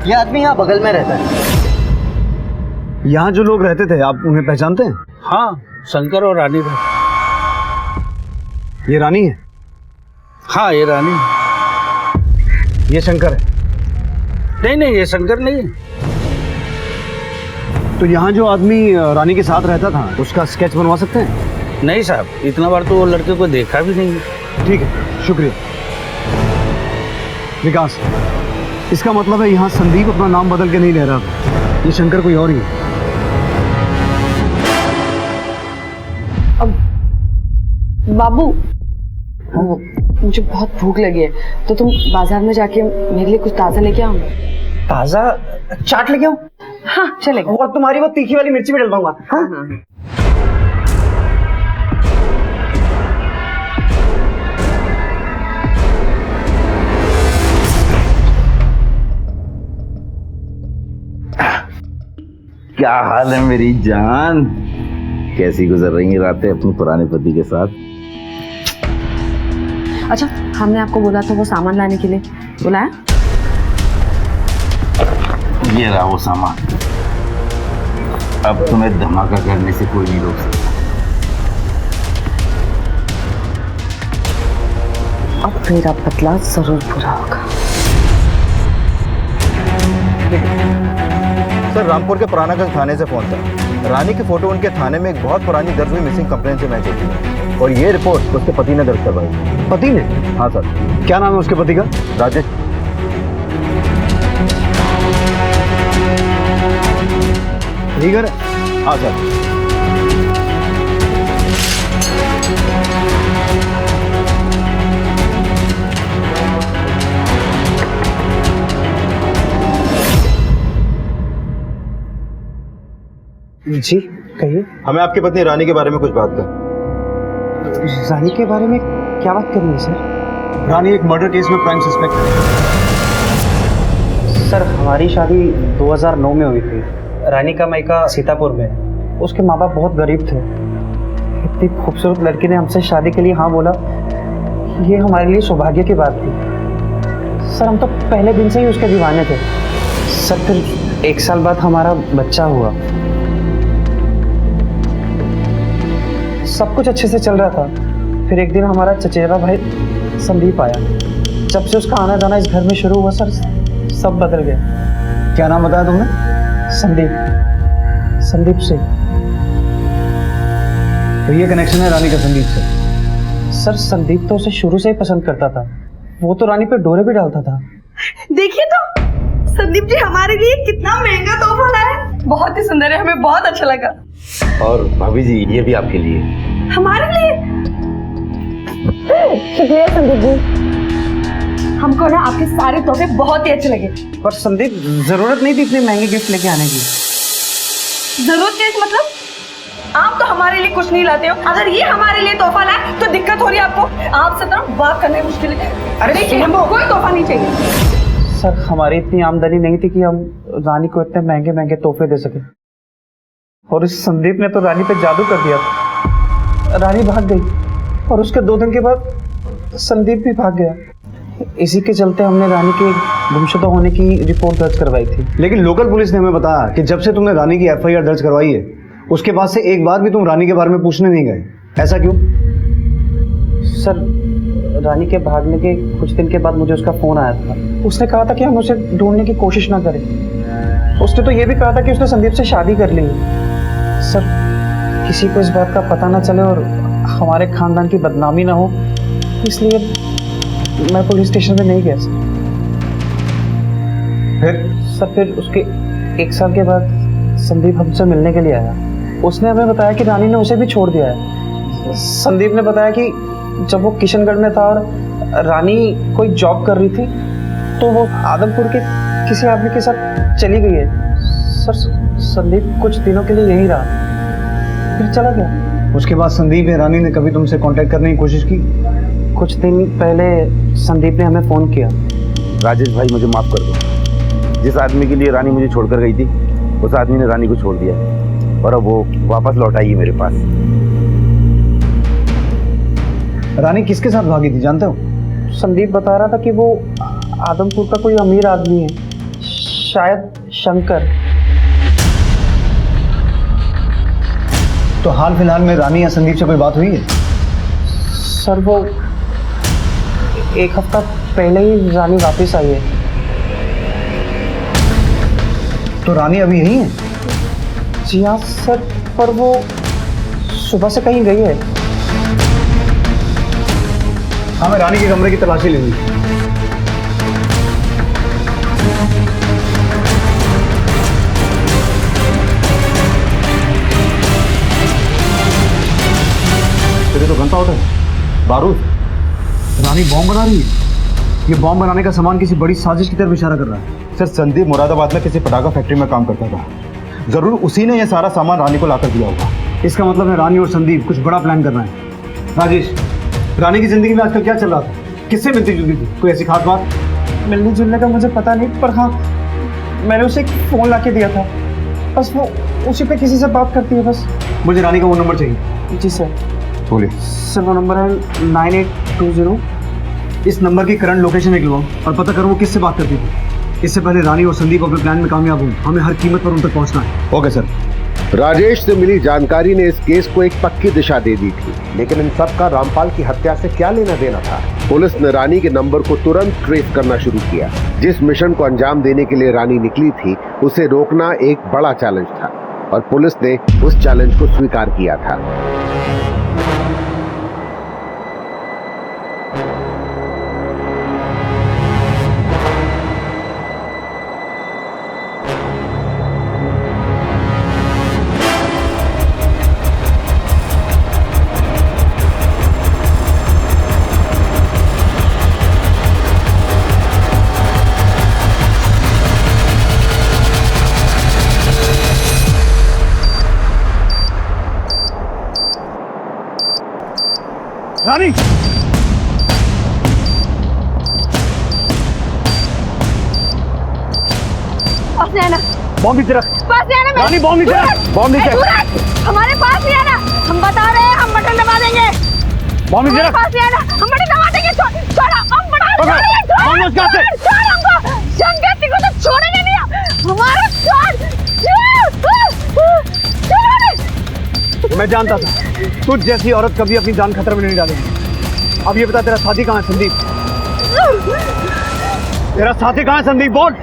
ये आदमी यहाँ बगल में रहता है। यहाँ जो लोग रहते थे, आप उन्हें पहचानते हैं? हाँ, शंकर और रानी थे। ये रानी है? हाँ, ये रानी है। ये शंकर है? नहीं, ये शंकर नहीं है। तो यहाँ जो आदमी रानी के साथ रहता था उसका स्केच बनवा सकते हैं? नहीं साहब, इतना बार तो वो लड़के को देखा भी नहीं है। ठीक है, शुक्रिया। विकास, इसका मतलब है यहाँ संदीप अपना नाम बदल के नहीं ले रहा था, ये शंकर कोई और ही है। अब बाबू, मुझे बहुत भूख लगी है, तो तुम बाजार में जाके मेरे लिए कुछ ताजा लेके आओ। ताजा चाट लेके आओ? हाँ चलेगा। और तुम्हारी वो तीखी वाली मिर्ची भी डलवाऊंगा। हाँ? हाँ। क्या हाल है मेरी जान? कैसी गुजर रही हैं रातें अपने पुराने पति के साथ? अच्छा, हमने आपको बोला था वो सामान लाने के लिए, बुलाया? ये रहा वो सामान। अब तुम्हें धमाका करने से कोई नहीं रोक सकता। अब मेरा बदला जरूर पूरा होगा। सर, रामपुर के पुरानागंज थाने से फोन था। रानी की फोटो उनके थाने में एक बहुत पुरानी दर्ज हुई मिसिंग कंप्लेंट से मैच होती है, और ये रिपोर्ट उसके पति ने दर्ज करवाई। पति ने? हाँ सर। क्या नाम है उसके पति का? राजेश। ठीक है। हाँ सर। जी कहिए। हमें आपकी पत्नी रानी के बारे में कुछ बात कर। रानी के बारे में क्या बात करनी है सर? रानी एक मर्डर केस में प्राइम सस्पेक्ट है। सर, हमारी शादी 2009 में हुई थी। रानी का मायका सीतापुर में है। उसके माँ बाप बहुत गरीब थे। इतनी खूबसूरत लड़की ने हमसे शादी के लिए हाँ बोला, ये हमारे लिए सौभाग्य की बात थी। सर, हम तो पहले दिन से ही उसके दीवाने थे। सर, फिर 1 साल बाद हमारा बच्चा हुआ। सब कुछ अच्छे से चल रहा था। फिर एक दिन हमारा चचेरा भाई संदीप आया। जब से उसका आना जाना इस घर में शुरू हुआ सर, सब बदल गया। क्या नाम बताया तुमने? संदीप सिंह। तो ये कनेक्शन है रानी का संदीप से? सर, संदीप तो उसे शुरू से ही पसंद करता था। वो तो रानी पे डोरे भी डालता था। देखिए तो संदीप जी हमारे लिए कितना महंगा तोहफा लाए। बहुत ही सुंदर है, हमें बहुत अच्छा लगा। और भाभी जी, ये भी आपके लिए। हमारे लिए? शुक्रिया संदीप जी, हमको ना आपके सारे तोहफे बहुत ही अच्छे लगे। पर संदीप, जरूरत नहीं थी इतने महंगे गिफ्ट लेके आने की। जरूरत क्या मतलब? आप तो हमारे लिए कुछ नहीं लाते हो। अगर ये हमारे लिए तोहफा लाए तो दिक्कत हो रही है आपको। आपसे तो बात करना मुश्किल है। अरे देखिए, हमको कोई तोहफा नहीं चाहिए। सर, हमारी इतनी आमदनी नहीं थी कि हम रानी को इतने महंगे महंगे तोहफे दे सके। और इस संदीप ने तो रानी पे जादू कर दिया। रानी भाग गई और उसके 2 दिन के बाद संदीप भी भाग गया। इसी के चलते हमने रानी के गुमशुदा होने की रिपोर्ट दर्ज करवाई थी। लेकिन लोकल पुलिस ने हमें बताया कि जब से तुमने रानी की FIR दर्ज करवाई है, उसके बाद से एक बार भी तुम रानी के बारे में पूछने नहीं गए। ऐसा क्यों? सर, रानी के भागने के कुछ दिन के बाद मुझे उसका फोन आया था। उसने कहा था कि हम उसे ढूंढने की कोशिश ना करें। उसने तो ये भी कहा था कि उसने संदीप से शादी कर ली। सर किसी को इस बात का पता ना चले और हमारे खानदान की बदनामी ना हो, इसलिए मैं पुलिस स्टेशन में नहीं गया सर। फिर उसके 1 साल के बाद संदीप हमसे मिलने के लिए आया। उसने हमें बताया कि रानी ने उसे भी छोड़ दिया है। संदीप ने बताया कि जब वो किशनगढ़ में था और रानी कोई जॉब कर रही थी तो वो आदमपुर के किसी आदमी के साथ चली गई है। सर संदीप कुछ दिनों के लिए यहीं रहा, फिर चला गया। उसके बाद संदीप या रानी ने कभी तुमसे कांटेक्ट करने की कोशिश की? कुछ दिन पहले संदीप ने हमें फोन किया। राजेश भाई मुझे माफ कर दो। जिस आदमी के लिए रानी मुझे छोड़कर गई थी उस आदमी ने रानी को छोड़ दिया और अब वो वापस लौट आई है मेरे पास। रानी किसके साथ भागी थी जानते हो? संदीप बता रहा था कि वो आदमपुर का कोई अमीर आदमी है, शायद शंकर। तो हाल फिलहाल में रानी या संदीप से कोई बात हुई है? सर वो 1 हफ्ता पहले ही रानी वापस आई है। तो रानी अभी यहीं है? जी हाँ सर, पर वो सुबह से कहीं गई है। हाँ मैं रानी के कमरे की तलाशी लूंगी। तेरे तो घंटा उठा है बारूद। रानी बॉम्ब बना रही है। ये बॉम्ब बनाने का सामान किसी बड़ी साजिश की तरफ इशारा कर रहा है। सर संदीप मुरादाबाद में किसी पटाखा फैक्ट्री में काम करता था, जरूर उसी ने यह सारा सामान रानी को लाकर दिया होगा। इसका मतलब है रानी और संदीप कुछ बड़ा प्लान कर रहे हैं। राजेश, रानी की जिंदगी में आजकल क्या चल रहा था? किससे मिलती जुलती थी? कोई ऐसी खास बात? मिलने जुलने का मुझे पता नहीं, पर हाँ मैंने उसे एक फोन ला के दिया था, बस वो उसी पे किसी से बात करती है बस। मुझे रानी का वो नंबर चाहिए। जी सर। बोलिए सर वो नंबर है 9820। इस नंबर की करंट लोकेशन निकलवाओ और पता करो वो किससे बात करती थी। इससे पहले रानी और संदीप अपने प्लान में कामयाब हो, हमें हर कीमत पर उन तक पहुंचना है। Okay sir. राजेश से मिली जानकारी ने इस केस को एक पक्की दिशा दे दी थी, लेकिन इन सब का रामपाल की हत्या से क्या लेना देना था? पुलिस ने रानी के नंबर को तुरंत ट्रेस करना शुरू किया। जिस मिशन को अंजाम देने के लिए रानी निकली थी उसे रोकना एक बड़ा चैलेंज था और पुलिस ने उस चैलेंज को स्वीकार किया था। रानी पास नहीं आना। बॉम्ब नीचे रख। पास नहीं आना। रानी बॉम्ब नीचे रख। बॉम्ब नीचे रख। हमारे पास नहीं आना। हम बता रहे हैं, हम बटन दबा देंगे। बॉम्ब नीचे रख। पास नहीं आना। हम बटन दबा देंगे। छोड़ो हम बटन छोड़ हमको। शंकर को तो छोड़ेंगे नहीं हमारा। मैं जानता था तुझ जैसी औरत कभी अपनी जान खतरे में नहीं डालेगी। अब ये बता तेरा साथी कहाँ है संदीप? तेरा साथी कहाँ है संदीप? बोल।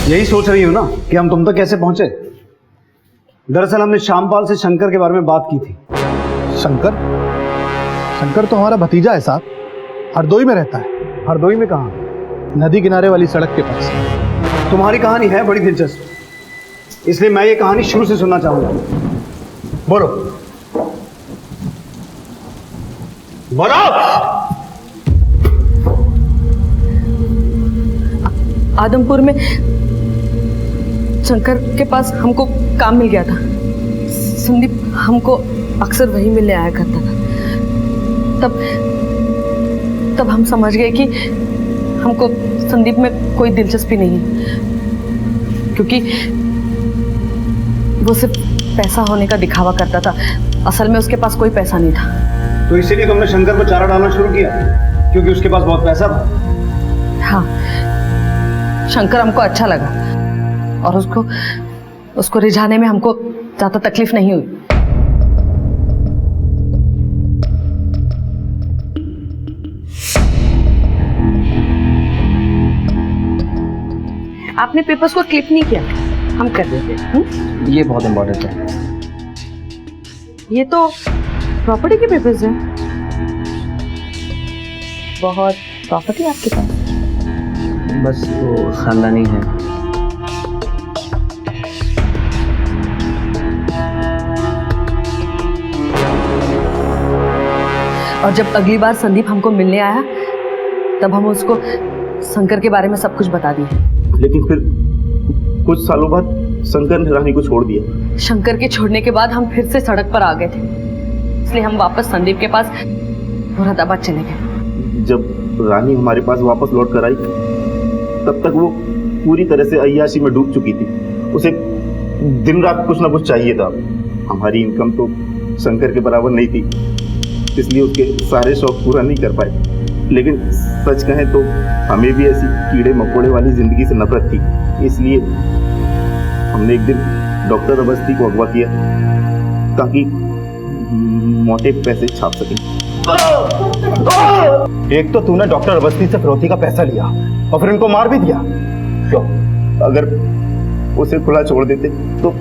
यही सोच रही हूँ ना कि हम तुम तक कैसे पहुंचे। दरअसल हमने श्यामपाल से शंकर के बारे में बात की थी। शंकर? शंकर तो हमारा भतीजा है साहब, हरदोई में रहता है। हरदोई में कहाँ? नदी किनारे वाली सड़क के पास। तुम्हारी कहानी है बड़ी दिलचस्प, इसलिए मैं ये कहानी शुरू से सुनना चाहूंगा। बोलो बोलो। आदमपुर में शंकर के पास हमको काम मिल गया था। संदीप हमको अक्सर वही मिलने आया करता था। तब हम समझ गए कि हमको संदीप में कोई दिलचस्पी नहीं है, क्योंकि वो सिर्फ पैसा होने का दिखावा करता था। असल में उसके पास कोई पैसा नहीं था। तो इसीलिए तुमने शंकर को चारा डालना शुरू किया, क्योंकि उसके पास बहुत पैसा था। हाँ, शंकर हमको अच्छा लगा और उसको रिझाने में हमको ज्यादा तकलीफ नहीं हुई। आपने पेपर्स को क्लिक नहीं किया, हम कर देते हैं। ये बहुत इम्पोर्टेंट है। ये तो प्रॉपर्टी के पेपर्स हैं। बहुत प्रॉपर्टी आपके पास? बस वो खानदानी है। और जब अगली बार संदीप हमको मिलने आया तब हम उसको शंकर के बारे में सब कुछ बता दिए। लेकिन फिर कुछ सालों बाद शंकर ने रानी को छोड़ दिया। शंकर के छोड़ने के बाद हम फिर से सड़क पर आ गए थे, इसलिए हम वापस संदीप के पास मुरादाबाद चले गए। जब रानी हमारे पास वापस लौट कर आई तब तक वो पूरी तरह से अय्याशी में डूब चुकी थी। उसे दिन रात कुछ ना कुछ चाहिए था। हमारी इनकम तो शंकर के बराबर नहीं थी, इसलिए उसके सारे शौक पूरा नहीं कर पाए। लेकिन सच कहें तो हमें भी ऐसी कीड़े मकोड़े वाली जिंदगी से नफरत थी, इसलिए हमने एक दिन डॉक्टर अवस्थी को अगवा किया ताकि मोटे पैसे छाप सकें। एक तो तूने डॉक्टर अवस्थी से फिरौती का पैसा लिया और फिर उनको मार भी दिया। क्यों? अगर उसे खुला छोड़ देते तो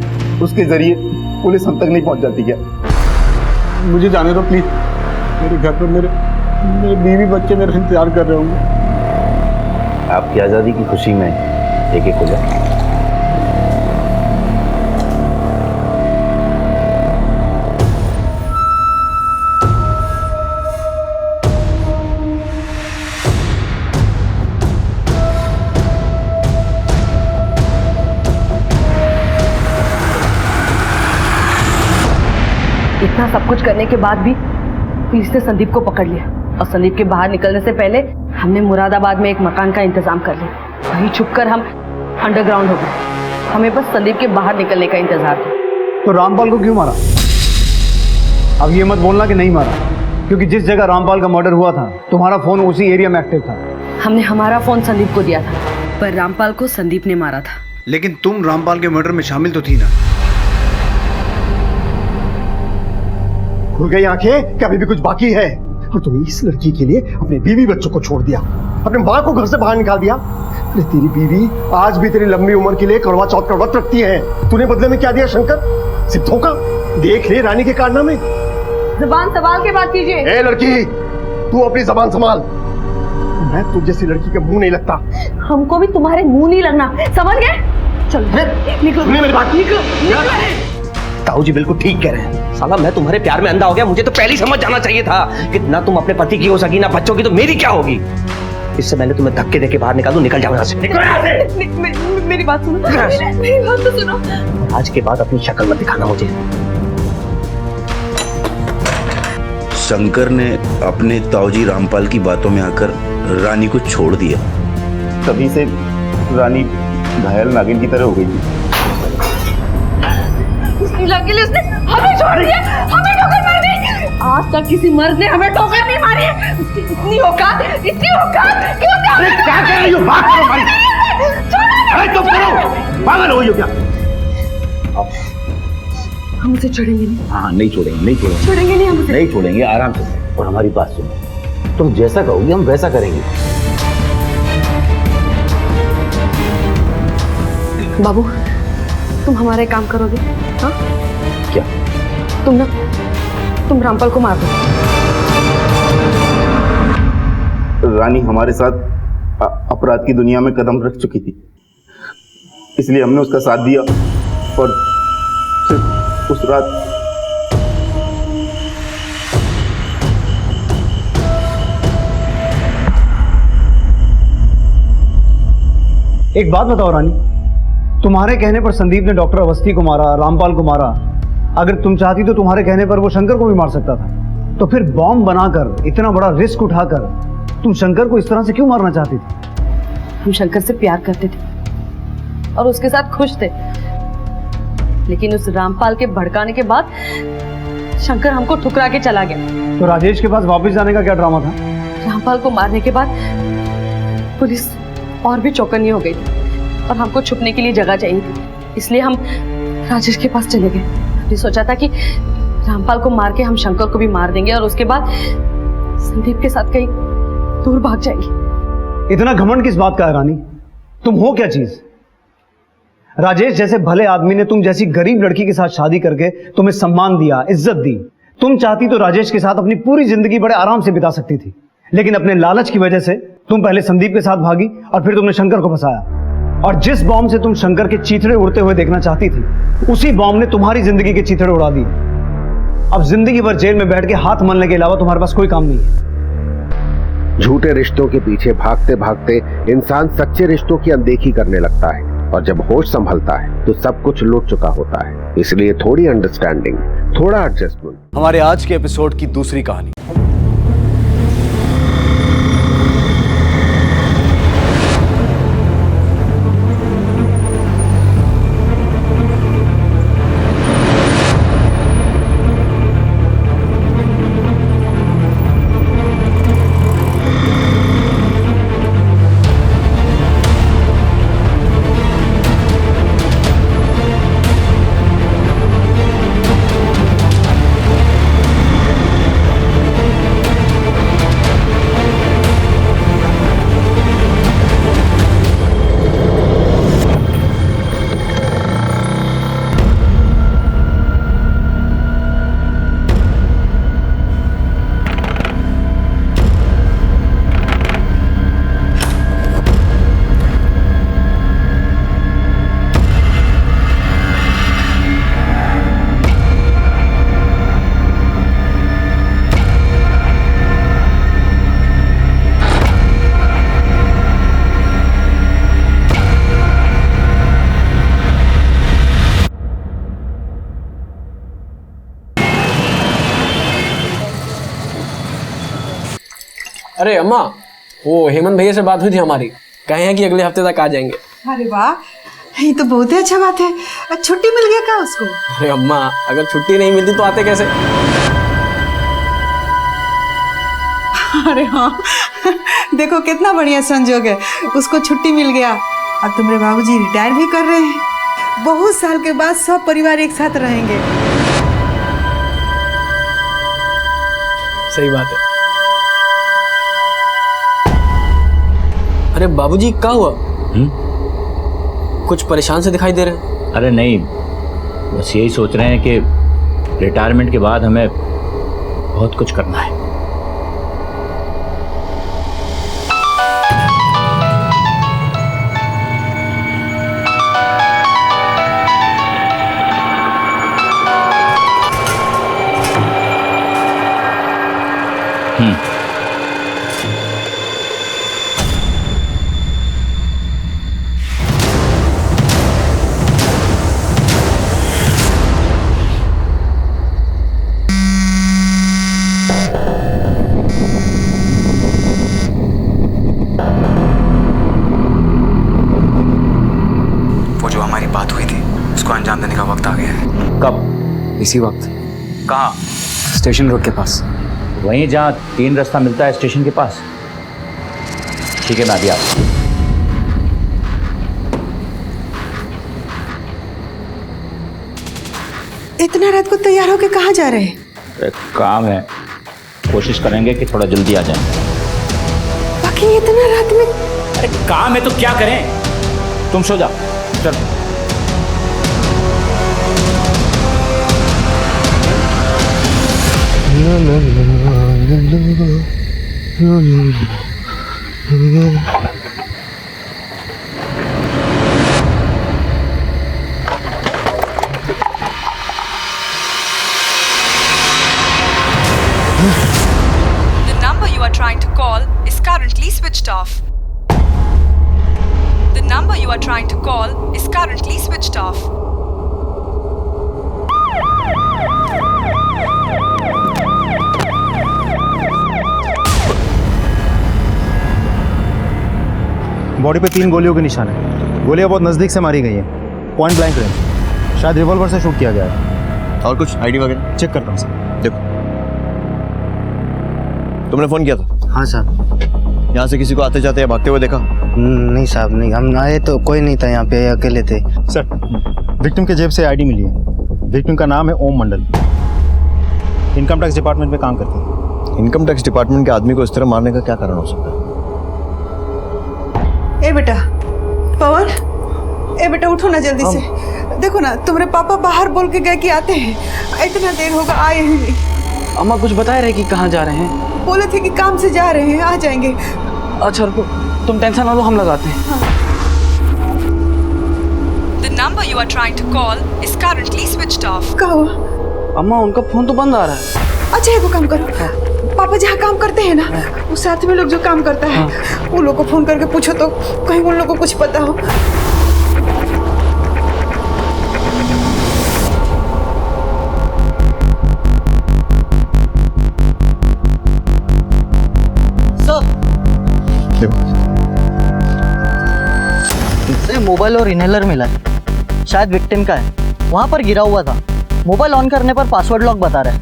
उसके जरिए पुलिस हम तक नहीं पहुंच जाती क्या? मुझे जाने दो प्लीज। मेरे घर पर मेरे बीवी बच्चे मेरा इंतजार कर रहे होंगे। आपकी आजादी की खुशी में एक एक हो जाए। इतना सब कुछ करने के बाद भी पुलिस ने संदीप को पकड़ लिया और संदीप के बाहर निकलने से पहले हमने मुरादाबाद में एक मकान का इंतजाम कर लिया। वहीं छुपकर हम अंडरग्राउंड हो गए। हमें बस संदीप के बाहर निकलने का इंतजार था। तो रामपाल को क्यों मारा? अब ये मत बोलना कि नहीं मारा, क्योंकि जिस जगह रामपाल का मर्डर हुआ था तुम्हारा फोन उसी एरिया में एक्टिव था। हमने हमारा फोन संदीप को दिया था, पर रामपाल को संदीप ने मारा था। लेकिन तुम रामपाल के मर्डर में शामिल तो थी ना? खुल गई आंखें कि अभी भी कुछ बाकी है? और तुमने इस लड़की के लिए अपने बीवी बच्चों को छोड़ दिया, अपने माँ को घर से बाहर निकाल दिया। अरे तेरी बीवी आज भी तेरी लंबी उम्र के लिए करवा चौथ का व्रत रखती है। तूने बदले में क्या दिया शंकर? सिर्फ धोखा। देख ले रानी के कारनामे। जुबान संभाल के बात कीजिए। ए लड़की, तू अपनी जबान संभाल। मैं तुझ जैसी लड़की के मुंह नहीं लगता। हमको भी तुम्हारे मुंह नहीं लगना, समझ गए? चलो निकलो। मेरी बात निकलो। ताऊ जी बिल्कुल ठीक कह रहे हैं। साला मैं तुम्हारे प्यार में अंधा हो गया। मुझे तो पहले ही समझ जाना चाहिए था कि ना तुम अपने पति की हो सकी ना बच्चों की, तो मेरी क्या होगी। इससे पहले तुम्हें धक्के देके बाहर निकाल दूं। निकल जाओ यहाँ से। मेरी बात सुनो। मेरी बात तो सुनो। आज के बाद अपनी शक्ल मत दिखाना मुझे। शंकर ने अपने ताऊजी रामपाल की बातों में आकर रानी को छोड़ दिया। तभी से रानी घायल नागिन की तरह हो गई थी। उसने हमें छोड़ दिया, हमें ठोकर मार दी। आज तक किसी मर्द ने हमें ठोकर नहीं मारी है। उसकी इतनी औकात क्यों? अरे क्या कर रही हो? बात करो भाई। अरे चुप करो, पागल हो क्या? हम उसे छोड़ेंगे नहीं। हाँ नहीं छोड़ेंगे छोड़ेंगे नहीं हम उसे। नहीं छोड़ेंगे, आराम से। और हमारी बात सुनो, तुम जैसा कहोगी हम वैसा करेंगे। बाबू, तुम हमारा एक काम करोगे? हाँ? क्या? तुम रामपाल को मार दो। रानी हमारे साथ अपराध की दुनिया में कदम रख चुकी थी, इसलिए हमने उसका साथ दिया। और सिर्फ उस रात एक बात बताओ रानी, तुम्हारे कहने पर संदीप ने डॉक्टर अवस्थी को मारा, रामपाल को मारा। अगर तुम चाहती तो तुम्हारे कहने पर वो शंकर को भी मार सकता था। तो फिर बॉम्ब बनाकर इतना बड़ा रिस्क उठाकर तुम शंकर को इस तरह से क्यों मारना चाहती थी? हम शंकर से प्यार करते थे और उसके साथ खुश थे, लेकिन उस रामपाल के भड़काने के बाद शंकर हमको ठुकरा के चला गया। तो राजेश के पास वापस जाने का क्या ड्रामा था? रामपाल को मारने के बाद पुलिस और भी चौकन्नी हो गई थी और हमको छुपने के लिए जगह चाहिए थी, इसलिए हम राजेश के पास चले गए। हमने सोचा था कि रामपाल को मार के हम शंकर को भी मार देंगे और उसके बाद संदीप के साथ कहीं दूर भाग जाएंगे। इतना घमंड किस बात का है रानी? तुम हो क्या चीज? राजेश जैसे भले आदमी ने तुम जैसी गरीब लड़की के साथ शादी करके तुम्हें सम्मान दिया, इज्जत दी। तुम चाहती तो राजेश के साथ अपनी पूरी जिंदगी बड़े आराम से बिता सकती थी, लेकिन अपने लालच की वजह से तुम पहले संदीप के साथ भागी और फिर तुमने शंकर को फंसाया। और जिस बॉम्ब से तुम शंकर के चीथड़े उड़ते हुए देखना चाहती थी, उसी बॉम्ब ने तुम्हारी जिंदगी के चीथड़े उड़ा दिए। अब जिंदगी भर जेल में बैठ के हाथ मलने के अलावा तुम्हारे पास कोई काम नहीं है। झूठे रिश्तों के पीछे भागते भागते इंसान सच्चे रिश्तों की अनदेखी करने लगता है, और जब होश संभलता है तो सब कुछ लूट चुका होता है। इसलिए थोड़ी अंडरस्टैंडिंग, थोड़ा एडजस्टमेंट। हमारे आज के एपिसोड की दूसरी कहानी। अरे अम्मा, वो हेमंत भैया से बात हुई थी हमारी, कहे हैं कि अगले हफ्ते तक आ जाएंगे। अरे वाह, ये तो बहुत ही अच्छा बात है। छुट्टी मिल गया क्या उसको? अरे अम्मा, अगर छुट्टी नहीं मिलती तो आते कैसे? अरे हाँ, देखो कितना बढ़िया संजोग है, उसको छुट्टी मिल गया। अब तुम्हारे बाबूजी रिटायर भी कर रहे हैं, बहुत साल के बाद सब परिवार एक साथ रहेंगे। सही बात है। अरे बाबूजी क्या हुआ? कुछ परेशान से दिखाई दे रहे हैं। अरे नहीं, बस यही सोच रहे हैं कि रिटायरमेंट के बाद हमें बहुत कुछ करना है। अंजाम देने का वक्त आ गया है। कब? इसी वक्त। कहाँ? स्टेशन रोड के पास। वहीं जहाँ 3 रास्ता मिलता है स्टेशन के पास। ठीक है, मैं अभी आता हूँ। इतना रात को तैयार होके कहाँ जा रहे हैं? एक काम है, कोशिश करेंगे कि थोड़ा जल्दी आ जाएं। बाकी इतना रात में? अरे काम है तो क्या करें, तुम सो जाओ। चल। The number you are trying to call is currently switched off. The number you are trying to call is currently switched off. Body पे 3 गोलियों के निशान है। गोलियां बहुत नज़दीक से मारी गई हैं, पॉइंट ब्लैंक रेंज, शायद रिवॉल्वर से शूट किया गया है। और कुछ आईडी वगैरह चेक करता हूँ सर। देखो, तुमने फोन किया था? हाँ साहब। यहाँ से किसी को आते जाते या भागते हुए देखा? नहीं साहब, नहीं, हम आए तो कोई नहीं था यहाँ पे, अकेले थे। सर, विक्टिम के जेब से आईडी मिली है। विक्टिम का नाम है ओम मंडल, इनकम टैक्स डिपार्टमेंट में काम करते हैं। इनकम टैक्स डिपार्टमेंट के आदमी को इस तरह मारने का क्या कारण हो सकता है? ए बेटा पवन, ए बेटा उठो ना जल्दी से। देखो ना, तुम्हारे पापा बाहर बोल के गए कि आते हैं, इतना देर होगा आए ही नहीं। अम्मा कुछ बता रहे कि कहाँ जा रहे हैं? बोले थे कि काम से जा रहे हैं, आ जाएंगे। अच्छा रुको, तुम टेंशन ना लो, हम लगाते हैं। The number you are trying to call is currently switched off. क्या हुआ? अम्मा उनका फोन तो बंद आ रहा है। अच्छा एक काम करो, पापा जहाँ काम करते हैं ना, उस साथ में लोग जो काम करता है, उन लोग को फोन करके पूछो तो कहीं उन लोग को कुछ पता हो। इससे मोबाइल और इनहेलर मिला है, शायद विक्टिम का है, वहां पर गिरा हुआ था। मोबाइल ऑन करने पर पासवर्ड लॉक बता रहा है।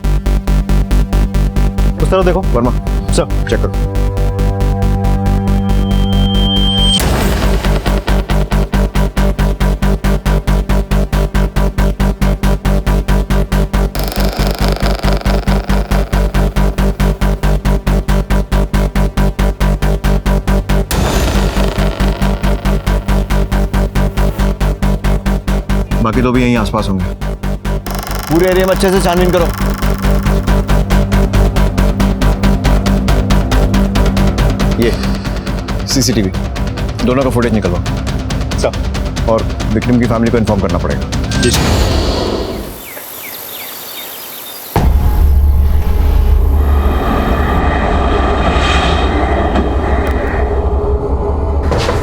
उस तरह देखो वर्मा, सर चेक करो। बाकी तो भी यहीं आसपास होंगे। पूरे एरिया में अच्छे से छानबीन करो। ये सीसीटीवी दोनों का फुटेज निकलवा सर, और विक्टिम की फैमिली को इन्फॉर्म करना पड़ेगा। जी सर।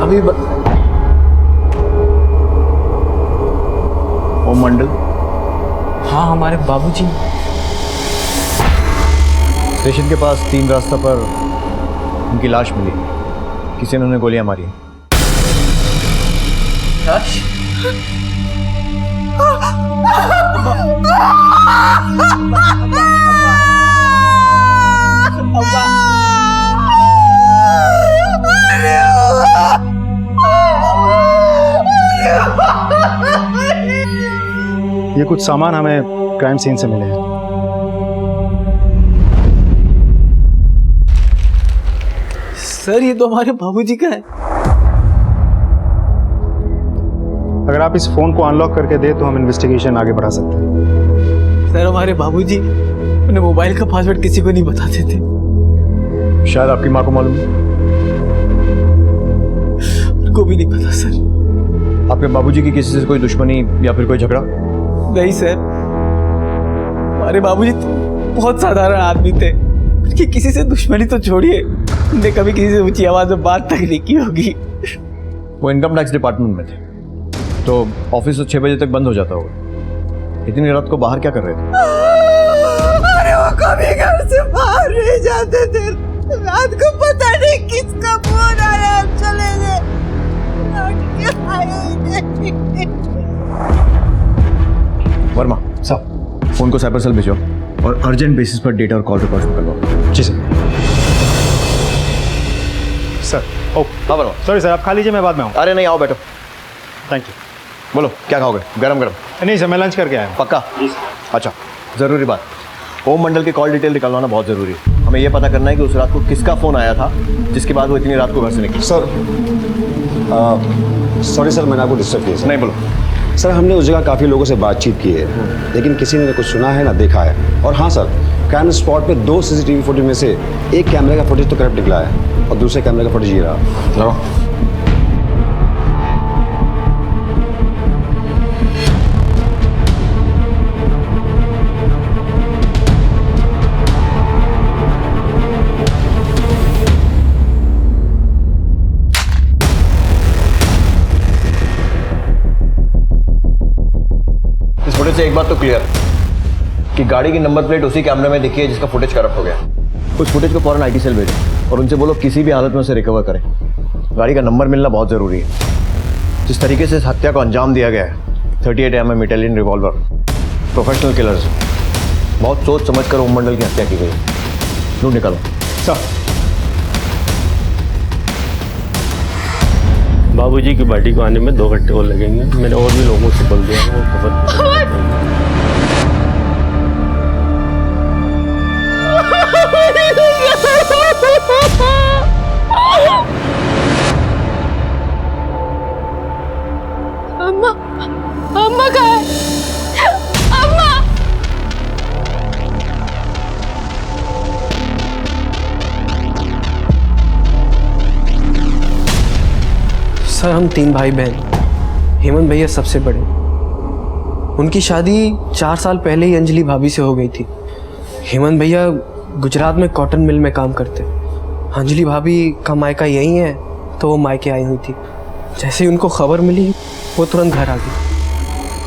अभी ओम मंडल? हाँ, हमारे बाबूजी। स्टेशन के पास 3 रास्ता पर उनकी लाश मिली, किसी ने उन्हें गोलियां मारी। लाश? ये कुछ सामान हमें क्राइम सीन से मिले हैं। सर ये तो हमारे बाबूजी का है। अगर आप इस फोन को अनलॉक करके दे तो हम इन्वेस्टिगेशन आगे बढ़ा सकते हैं। सर हमारे बाबूजी अपने मोबाइल का पासवर्ड किसी को नहीं बताते थे। शायद आपकी माँ को मालूम है? उनको भी नहीं पता सर। आपके बाबूजी की किसी से कोई दुश्मनी या फिर कोई झगड़ा? नहीं सर, हमारे बाबूजी तो बहुत साधारण आदमी थे, उनकी किसी से दुश्मनी तो छोड़िए, उन्हें कभी किसी से ऊंची आवाज में बात तक नहीं की होगी। वो इनकम टैक्स डिपार्टमेंट में थे, तो ऑफिस तो 6 बजे तक बंद हो जाता होगा। इतनी रात को बाहर क्या कर रहे थे? अरे वो कभी घर से बाहर नहीं जाते थे, रात को पता नहीं किसका फोन आया, हम चले गए। वर्मा साहब, फोन को साइबर सेल भेजो और अर्जेंट बेसिस पर डेटा और कॉल रिकॉर्ड करवाओ। जी सर। सर ओ हाँ वर्मा, सॉरी सर, आप खा लीजिए, मैं बाद में आऊँ। अरे नहीं, आओ बैठो। Thank you. बोलो क्या खाओगे? गरम गरम? नहीं सर, मैं लंच करके आया। पक्का? अच्छा, ज़रूरी बात, ओम मंडल की कॉल डिटेल निकलवाना बहुत ज़रूरी है। हमें यह पता करना है कि उस रात को किसका फ़ोन आया था जिसके बाद वो इतनी रात को घर से निकली। सर सॉरी सर, मैंने आपको डिस्टर्ब किया। नहीं बोलो सर, हमने उस जगह काफ़ी लोगों से बातचीत की है, लेकिन किसी ने कुछ सुना है ना देखा है। और हाँ सर, क्राइम स्पॉट पे 2 सीसीटीवी फुटेज में से एक कैमरे का फुटेज तो करप्ट निकला है और दूसरे कैमरे का फुटेज ये रहा। लगाओ। फुटेज से एक बात तो क्लियर कि गाड़ी की नंबर प्लेट उसी कैमरे में दिखी है जिसका फुटेज करप्ट हो गया। उस फुटेज को फौरन आईटी सेल भेजो और उनसे बोलो किसी भी हालत में उसे रिकवर करें। गाड़ी का नंबर मिलना बहुत ज़रूरी है। जिस तरीके से इस हत्या को अंजाम दिया गया है, 38 mm Italian revolver, professional killers, बहुत सोच समझकर ओम मंडल की हत्या की गई। ढूंढ निकालो। बाबूजी की बॉडी को आने में 2 घंटे और लगेंगे। मैंने और भी लोगों से बोल दिया वो खबर। अम्मा, अम्मा कहाँ है? अम्मा! सर हम 3 भाई बहन, हेमंत भैया सबसे बड़े। उनकी शादी 4 साल पहले ही अंजलि भाभी से हो गई थी। हेमंत भैया गुजरात में कॉटन मिल में काम करते। अंजलि भाभी का मायका यही है, तो वो मायके आई हुई थी। जैसे ही उनको खबर मिली वो तुरंत घर आ गई।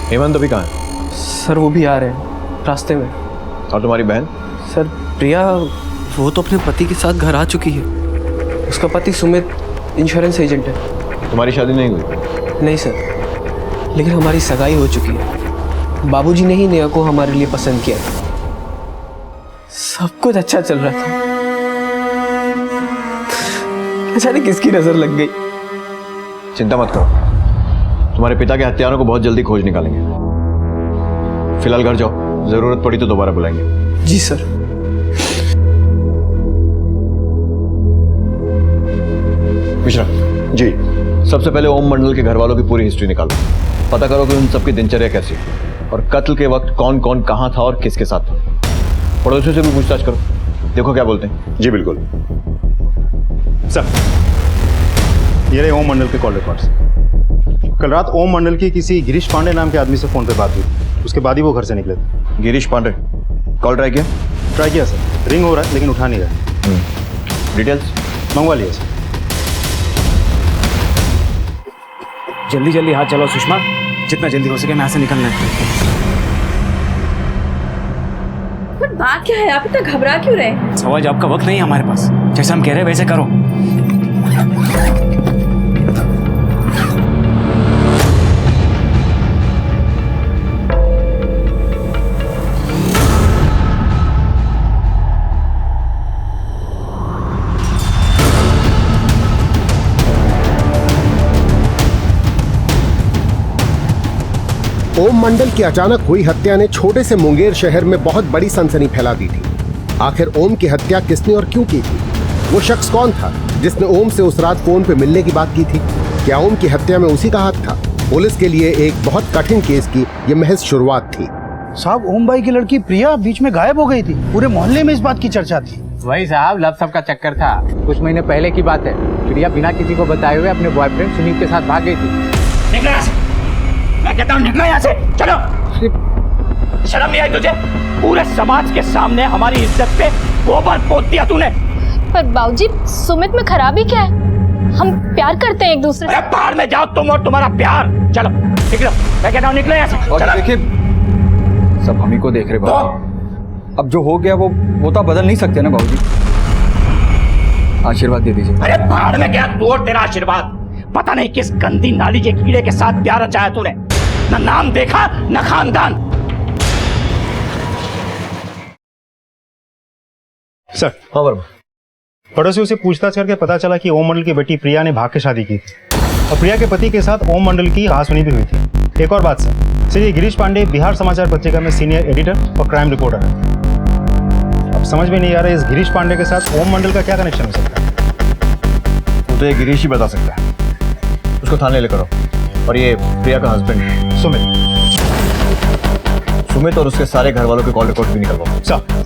हेमंत अभी कहाँ है? सर वो भी आ रहे हैं रास्ते में। और तुम्हारी बहन? सर प्रिया, वो तो अपने पति के साथ घर आ चुकी है। उसका पति सुमित इंश्योरेंस एजेंट है। तुम्हारी शादी नहीं हुई? नहीं सर, लेकिन हमारी सगाई हो चुकी है। बाबूजी ने ही नेहा को हमारे लिए पसंद किया। सब कुछ अच्छा चल रहा था, अचानक किसकी नजर लग गई। चिंता मत करो, तुम्हारे पिता के हत्यारों को बहुत जल्दी खोज निकालेंगे। फिलहाल घर जाओ, जरूरत पड़ी तो दोबारा बुलाएंगे। जी सर। मिश्रा जी। सबसे पहले ओम मंडल के घर वालों की पूरी हिस्ट्री निकालो। पता करो कि उन सबकी दिनचर्या कैसी है और कत्ल के वक्त कौन कौन कहाँ था और किसके साथ था। पड़ोसियों से भी पूछताछ करो, देखो क्या बोलते हैं। जी बिल्कुल सर। ये रहे ओम मंडल के कॉल रिकॉर्ड्स। कल रात ओम मंडल की किसी गिरीश पांडे नाम के आदमी से फोन पे बात हुई, उसके बाद ही वो घर से निकले थे। गिरीश पांडे कॉल ट्राई किया? ट्राई किया सर, रिंग हो रहा है लेकिन उठा नहीं रहा। डिटेल्स मंगवा लिया सर। जल्दी जल्दी हाथ चलाओ सुषमा, जितना जल्दी हो सके मैं यहाँ से निकलना है। पर बात क्या है, आप इतना घबरा क्यों रहे? सवाल जवाब का वक्त नहीं है हमारे पास, जैसे हम कह रहे हैं वैसे करो। ओम मंडल की अचानक हुई हत्या ने छोटे से मुंगेर शहर में बहुत बड़ी सनसनी फैला दी थी। आखिर ओम की हत्या किसने और क्यों की थी? वो शख्स कौन था जिसने ओम से उस रात फोन पे मिलने की बात की थी? क्या ओम की हत्या में उसी का हाथ था? पुलिस के लिए एक बहुत कठिन केस की ये महज शुरुआत थी। साहब, ओम भाई की लड़की प्रिया बीच में गायब हो गई थी। पूरे मोहल्ले में इस बात की चर्चा थी। वही साहब, लव सब का चक्कर था। कुछ महीने पहले की बात है। प्रिया बिना किसी को बताए हुए अपने बॉयफ्रेंड सुनील के साथ भाग गई थी। मैं कहता हूँ निकलो यहाँ से, चलो। शर्म नहीं आई तुझे? पूरे समाज के सामने हमारी इज्जत पे गोबर पोत दिया तूने। पर बाबूजी, सुमित में खराबी क्या है? हम प्यार करते हैं एक दूसरे से। बाहर में जाओ तुम और तुम्हारा प्यार। चलो निकलो, मैं कहता हूँ निकलो यहाँ से। और देखिए, सब हम ही को देख रहे बाबू। अब जो हो गया वो तो बदल नहीं सकते ना बाबूजी। आशीर्वाद दे दीजिए। अरे बाहर में गया तू और तेरा आशीर्वाद। पता नहीं किस गंदी नाली के कीड़े के साथ प्यार रचाया तूने। न नाम देखा न खानदान। सर। हाँ वर्मा। पड़ोसियों से पूछताछ करके पता चला कि ओम मंडल की बेटी प्रिया ने भाग के शादी की थी और प्रिया के पति के साथ ओम मंडल की कहासुनी भी हुई थी। एक और बात सर, ये गिरीश पांडे बिहार समाचार पत्रिका में सीनियर एडिटर और क्राइम रिपोर्टर है। अब समझ में नहीं आ रहा है इस गिरीश पांडे के साथ ओम मंडल का क्या कनेक्शन हो सकता है। वो तो ये गिरीश ही बता सकता है। उसको थाने ले करो। और ये प्रिया का हस्बैंड सुमित और उसके सारे घर वालों के कॉल रिकॉर्ड भी निकलवाओ। सर।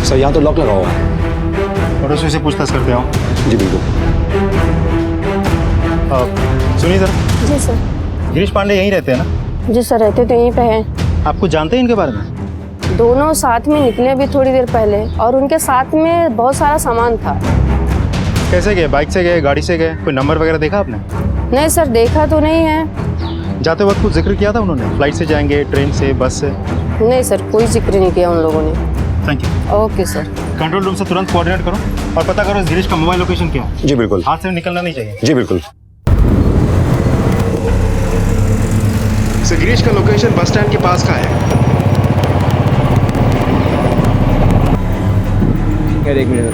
सर यहाँ तो लॉक लगा हुआ है। पड़ोसियों से पूछताछ करते हो? जी बिल्कुल। सुनिए सर, जी सर। गिरीश पांडे यहीं रहते हैं ना? जी सर, रहते तो यहीं पे हैं। आपको जानते हैं इनके बारे में? दोनों साथ में निकले अभी थोड़ी देर पहले, और उनके साथ में बहुत सारा सामान था। कैसे गए? बाइक से गए, गाड़ी से गए? कोई नंबर वगैरह देखा आपने? नहीं सर, देखा तो नहीं है। जाते वक्त कुछ जिक्र किया था उन्होंने? फ्लाइट से जाएंगे, ट्रेन से, बस से? नहीं सर, कोई जिक्र नहीं किया उन लोगों ने। Thank you. Okay sir. Control room से तुरंत कोऑर्डिनेट करो और पता करो इस गिरीश का मोबाइल लोकेशन क्या है। जी बिल्कुल। हाथ से निकलना नहीं चाहिए। जी बिल्कुल। गिरीश का लोकेशन बस स्टैंड के पास का है। एक मिनट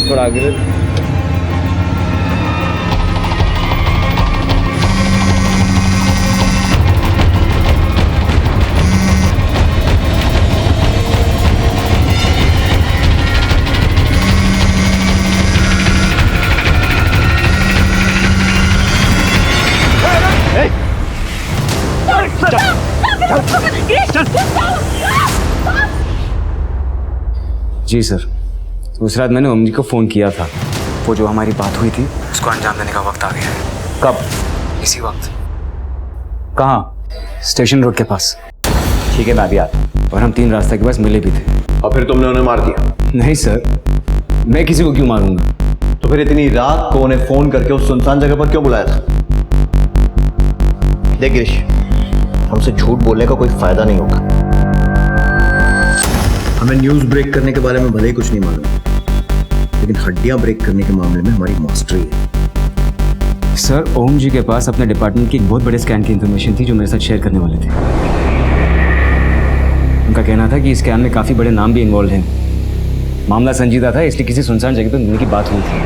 थोड़ा आगे। जी सर, उस रात मैंने ओम जी को फ़ोन किया था। वो जो हमारी बात हुई थी उसको अंजाम देने का वक्त आ गया है। कब? इसी वक्त। कहाँ? स्टेशन रोड के पास। ठीक है, मैं अभी आता हूं। और हम 3 रास्ते के पास मिले भी थे। और फिर तुमने उन्हें मार दिया? नहीं सर, मैं किसी को क्यों मारूंगा? तो फिर इतनी रात को उन्हें फोन करके उस सुनसान जगह पर क्यों बुलाया था? देख गिरीश, हमसे झूठ बोलने का कोई फायदा नहीं होगा। हमें न्यूज़ ब्रेक करने के बारे में भले ही कुछ नहीं मालूम, लेकिन हड्डियां ब्रेक करने के मामले में हमारी मास्टरी है। सर, ओम जी के पास अपने डिपार्टमेंट की एक बहुत बड़े स्कैम की इंफॉर्मेशन थी जो मेरे साथ शेयर करने वाले थे। उनका कहना था कि इस स्कैम में काफ़ी बड़े नाम भी इन्वॉल्व हैं। मामला संजीदा था, इसलिए किसी सुनसान जगह पर मिलने की बात हुई थी।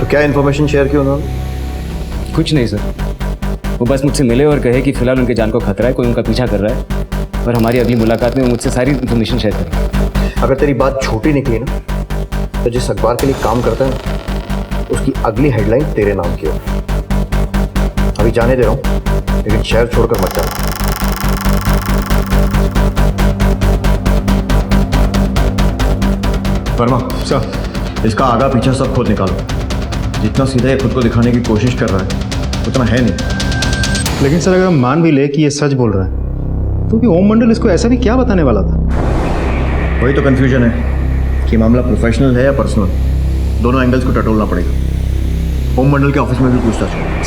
तो क्या इन्फॉर्मेशन शेयर की उन्होंने? कुछ नहीं सर, वो बस मुझसे मिले और कहे कि फिलहाल उनके जान को खतरा है, कोई उनका पीछा कर रहा है और हमारी अगली मुलाकात में वो मुझसे सारी इन्फॉर्मेशन शेयर करें। अगर तेरी बात झूठी निकली ना, तो जिस अखबार के लिए काम करता है ना, उसकी अगली हेडलाइन तेरे नाम की हो। अभी जाने दे रहा हूँ, लेकिन शहर छोड़कर मत जाना। वर्मा सर, इसका आगा पीछा सब खुद निकालो। जितना सीधा ये खुद को दिखाने की कोशिश कर रहा है उतना है नहीं। लेकिन सर, अगर हम मान भी ले कि ये सच बोल रहा है तो कि ओम मंडल इसको ऐसा भी क्या बताने वाला था? वही तो कंफ्यूजन है कि मामला प्रोफेशनल है या पर्सनल। दोनों एंगल्स को टटोलना पड़ेगा। ओम मंडल के ऑफिस में भी पूछताछ है।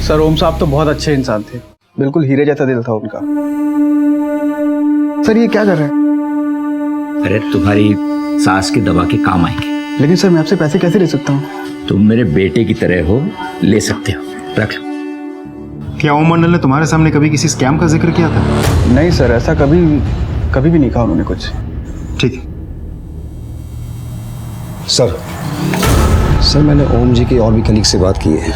सर, ओम साहब तो बहुत अच्छे इंसान थे, बिल्कुल हीरे जैसा दिल था उनका। सर, ये क्या कर रहे हैं? अरे तुम्हारी सास की दवा के काम आएंगे। लेकिन सर, मैं आपसे पैसे कैसे ले सकता हूँ? तुम मेरे बेटे की तरह हो, ले सकते हो, रख लो। क्या ओम मंडल ने तुम्हारे सामने कभी किसी स्कैम का जिक्र किया था? नहीं सर, ऐसा कभी भी नहीं कहा उन्होंने कुछ। ठीक है सर, मैंने ओम जी के और भी कलीग से बात की है,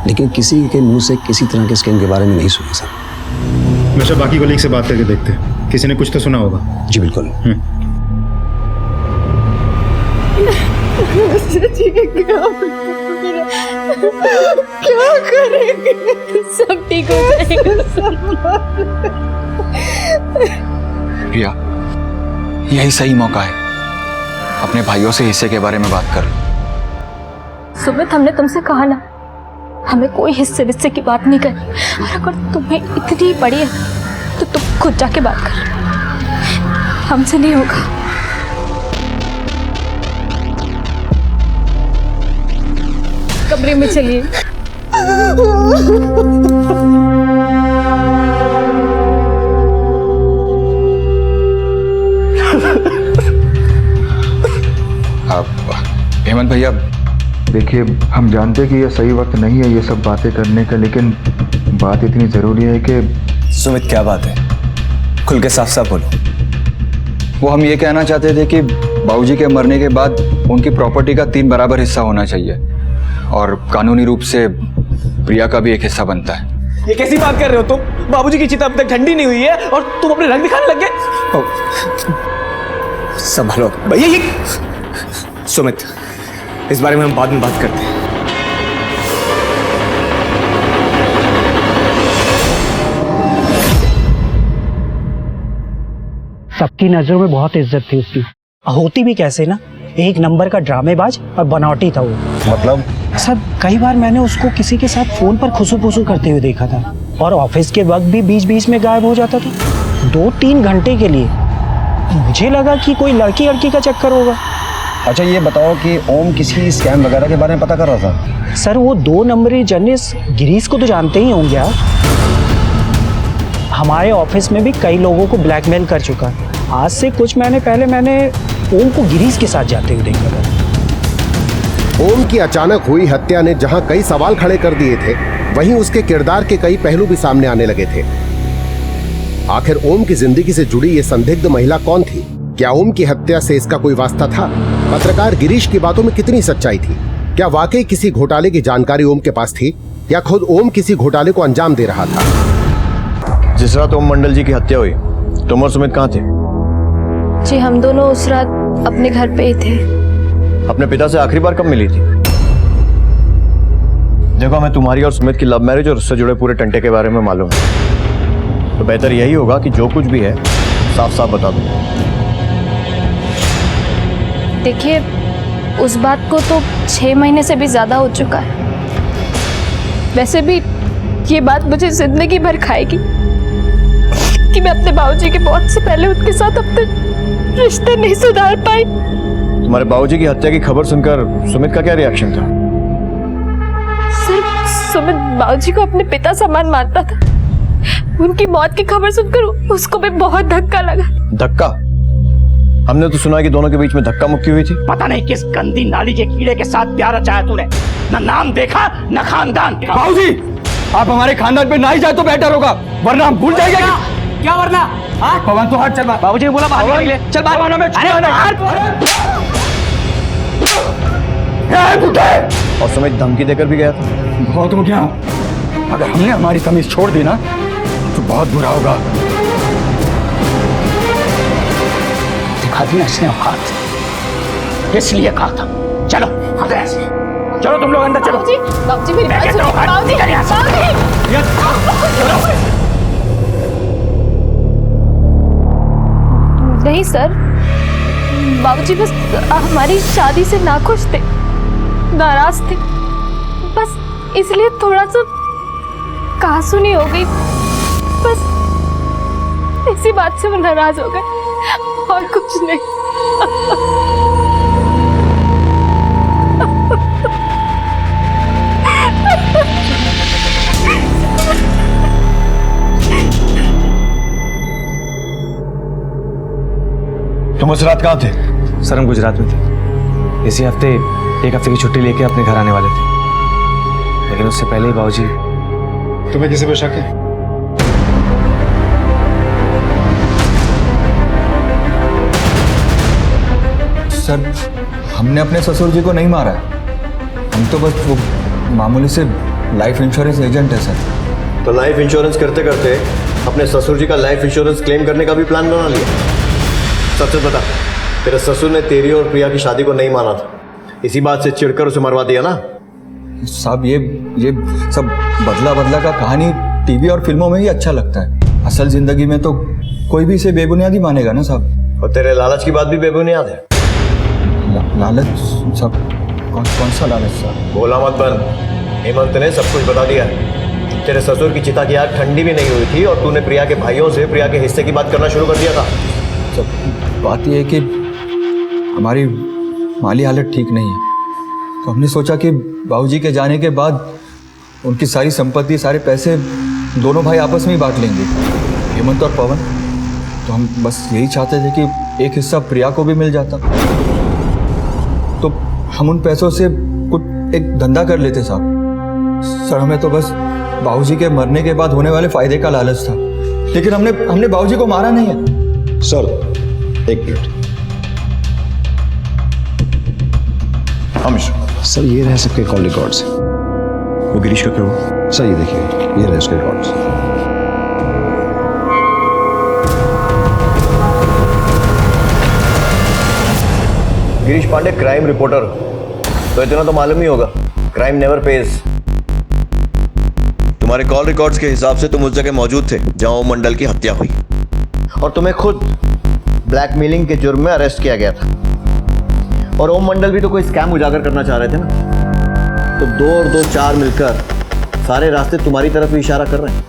लेकिन किसी के मुंह से किसी तरह के स्कैम के बारे में नहीं सुना सर। वैसे बाकी कलीग से बात करके देखते हैं, किसी ने कुछ तो सुना होगा। जी बिल्कुल। क्या करेंगे? सब ठीक हो जाएगा। प्रिया, यही सही मौका है, अपने भाइयों से हिस्से के बारे में बात कर। सुमित, हमने तुमसे कहा ना, हमें कोई हिस्से विस्से की बात नहीं करनी। और अगर तुम्हें इतनी पड़ी है तो तुम खुद जाके बात कर, हमसे नहीं होगा। कमरे में चलिए। हेमंत भैया, देखिए, हम जानते हैं कि ये सही वक्त नहीं है ये सब बातें करने का, लेकिन बात इतनी ज़रूरी है कि। सुमित, क्या बात है? खुल के साफ साफ बोलो। वो हम ये कहना चाहते थे कि बाबूजी के मरने के बाद उनकी प्रॉपर्टी का 3 बराबर हिस्सा होना चाहिए और कानूनी रूप से प्रिया का भी एक हिस्सा बनता है। ये कैसी बात कर रहे हो तुम? बाबूजी की चिता अब तक ठंडी नहीं हुई है और तुम अपने रंग दिखाने लग गए। संभालो भैया। ये सुमित, इस बारे में हम बाद में बात करते हैं। सबकी नजरों में बहुत इज्जत थी उसकी। होती भी कैसे ना, एक नंबर का ड्रामेबाज और बनावटी था वो। मतलब सर कई बार मैंने उसको किसी के साथ फोन पर खुसू फुसू करते हुए देखा था, और ऑफिस के वक्त भी बीच बीच में गायब हो जाता था 2-3 घंटे के लिए। मुझे लगा कि कोई लड़की का चक्कर होगा। अच्छा ये बताओ कि ओम किसी स्कैम वगैरह के बारे में पता कर रहा था? सर वो 2 नंबरी जर्नलिस्ट गिरीश को तो जानते ही होंगे आप। हमारे ऑफिस में भी कई लोगों को ब्लैकमेल कर चुका है। आज से कुछ महीने पहले मैंने ओम को गिरीश के साथ जाते हुए देखा था। ओम की अचानक हुई हत्या ने जहां कई सवाल खड़े कर दिए थे, वहीं उसके किरदार के कई पहलू भी सामने आने लगे थे। आखिर ओम की जिंदगी से जुड़ी ये संदिग्ध महिला कौन थी? क्या ओम की हत्या से इसका कोई वास्ता था? पत्रकार गिरीश की बातों में कितनी सच्चाई थी? क्या वाकई किसी घोटाले की जानकारी ओम के पास थी, या खुद ओम किसी घोटाले को अंजाम दे रहा था? जिस रात ओम मंडल जी की हत्या हुई, तुम और सुमित कहाँ थे? जी हम दोनों उस रात अपने घर पे ही थे। अपने पिता से आखिरी बार कब मिली थी? देखो, हमें तुम्हारी और सुमित की लव मैरिज और उससे जुड़े पूरे टंटे के बारे में मालूम है, तो बेहतर यही होगा कि जो कुछ भी है साफ साफ बता दो। देखिए उस बात को तो 6 महीने से भी ज्यादा हो चुका है। वैसे भी ये बात मुझे जिंदगी भर खाएगी कि मैं अपने बाबूजी के मौत से पहले उनके साथ अपने रिश्ते नहीं सुधार पाई। तुम्हारे बाबूजी की हत्या की खबर सुनकर सुमित का क्या रिएक्शन था? सिर्फ सुमित बाबूजी को अपने पिता समान मानता था। उनकी मौत की खबर सुनकर उसको भी बहुत धक्का लगा। धक्का? हमने तो सुना कि दोनों के बीच में धक्का मुक्की हुई थी। पता नहीं किस गंदी नाली के कीड़े के साथ प्यार रचाया तूने। न नाम देखा न खानदान। बाबूजी, आप हमारे खानदान पे ना ही जाए तो बेहतर होगा, वरना हम भूल जाएंगे। क्या वरना? पवन तो हट, चल बाहर। बाबूजी ने बोला बाहर निकले। चल बाहर। और सुमित धमकी देकर भी गया था। बहुत हो गया। अगर हमने हमारी तमीज छोड़ दी ना तो बहुत बुरा होगा। दिखा दी इसने औकात, इसलिए कहा था चलो चलो तुम लोग अंदर चलो। बाबूजी मेरी बात सुनो। नहीं सर, बाबूजी बस हमारी शादी से नाखुश थे, नाराज थे, बस इसलिए थोड़ा सा कहासुनी हो गई। बस इसी बात से वो नाराज हो गए और कुछ नहीं। तुम उस रात कहाँ थे? सर हम गुजरात में थे। इसी हफ्ते 1 हफ्ते की छुट्टी लेके अपने घर आने वाले थे, लेकिन उससे पहले ही बाबूजी। तुम्हें किसी पे शक है? सर हमने अपने ससुर जी को नहीं मारा है, हम तो बस वो मामूली से लाइफ इंश्योरेंस एजेंट है सर। तो लाइफ इंश्योरेंस करते करते अपने ससुर जी का लाइफ इंश्योरेंस क्लेम करने का भी प्लान बना लिया। सच सच बता, तेरे ससुर ने तेरी और प्रिया की शादी को नहीं माना था, इसी बात से चिढ़कर उसे मरवा दिया ना? साहब ये सब बदला का कहानी टीवी और फिल्मों में ही अच्छा लगता है। असल जिंदगी में तो कोई भी इसे बेबुनियादी मानेगा ना साहब। और तेरे लालच की बात भी बेबुनियाद है। लालच साहब? कौन सा लालच साहब? बोला मत बन, हेमंत ने सब कुछ बता दिया है। तेरे ससुर की चिता की आग ठंडी भी नहीं हुई थी और तूने प्रिया के भाइयों से प्रिया के हिस्से की बात करना शुरू कर दिया था। बात यह है कि हमारी माली हालत ठीक नहीं है, तो हमने सोचा कि बाबूजी के जाने के बाद उनकी सारी संपत्ति, सारे पैसे दोनों भाई आपस में ही बांट लेंगे, हेमंत और पवन। तो हम बस यही चाहते थे कि एक हिस्सा प्रिया को भी मिल जाता, तो हम उन पैसों से कुछ एक धंधा कर लेते साहब। सर हमें तो बस बाबूजी के मरने के बाद होने वाले फायदे का लालच था, लेकिन हमने बाबूजी को मारा नहीं है। सर एक मिनट। सर ये रहे सबके कॉल रिकॉर्ड्स। वो गिरीश का क्या हुआ? सर ये देखिए, ये रहे उसके records. Girish Pandey crime reporter, तो इतना तो मालूम ही होगा, क्राइम नेवर पेज। तुम्हारे कॉल रिकॉर्ड्स के हिसाब से तुम उस जगह मौजूद थे जहां ओम मंडल की हत्या हुई, और तुम्हें खुद ब्लैकमेलिंग के जुर्म में अरेस्ट किया गया था। और ओम मंडल भी तो कोई स्कैम उजागर करना चाह रहे थे ना, तो 2 और 2 4 मिलकर सारे रास्ते तुम्हारी तरफ ही इशारा कर रहे हैं।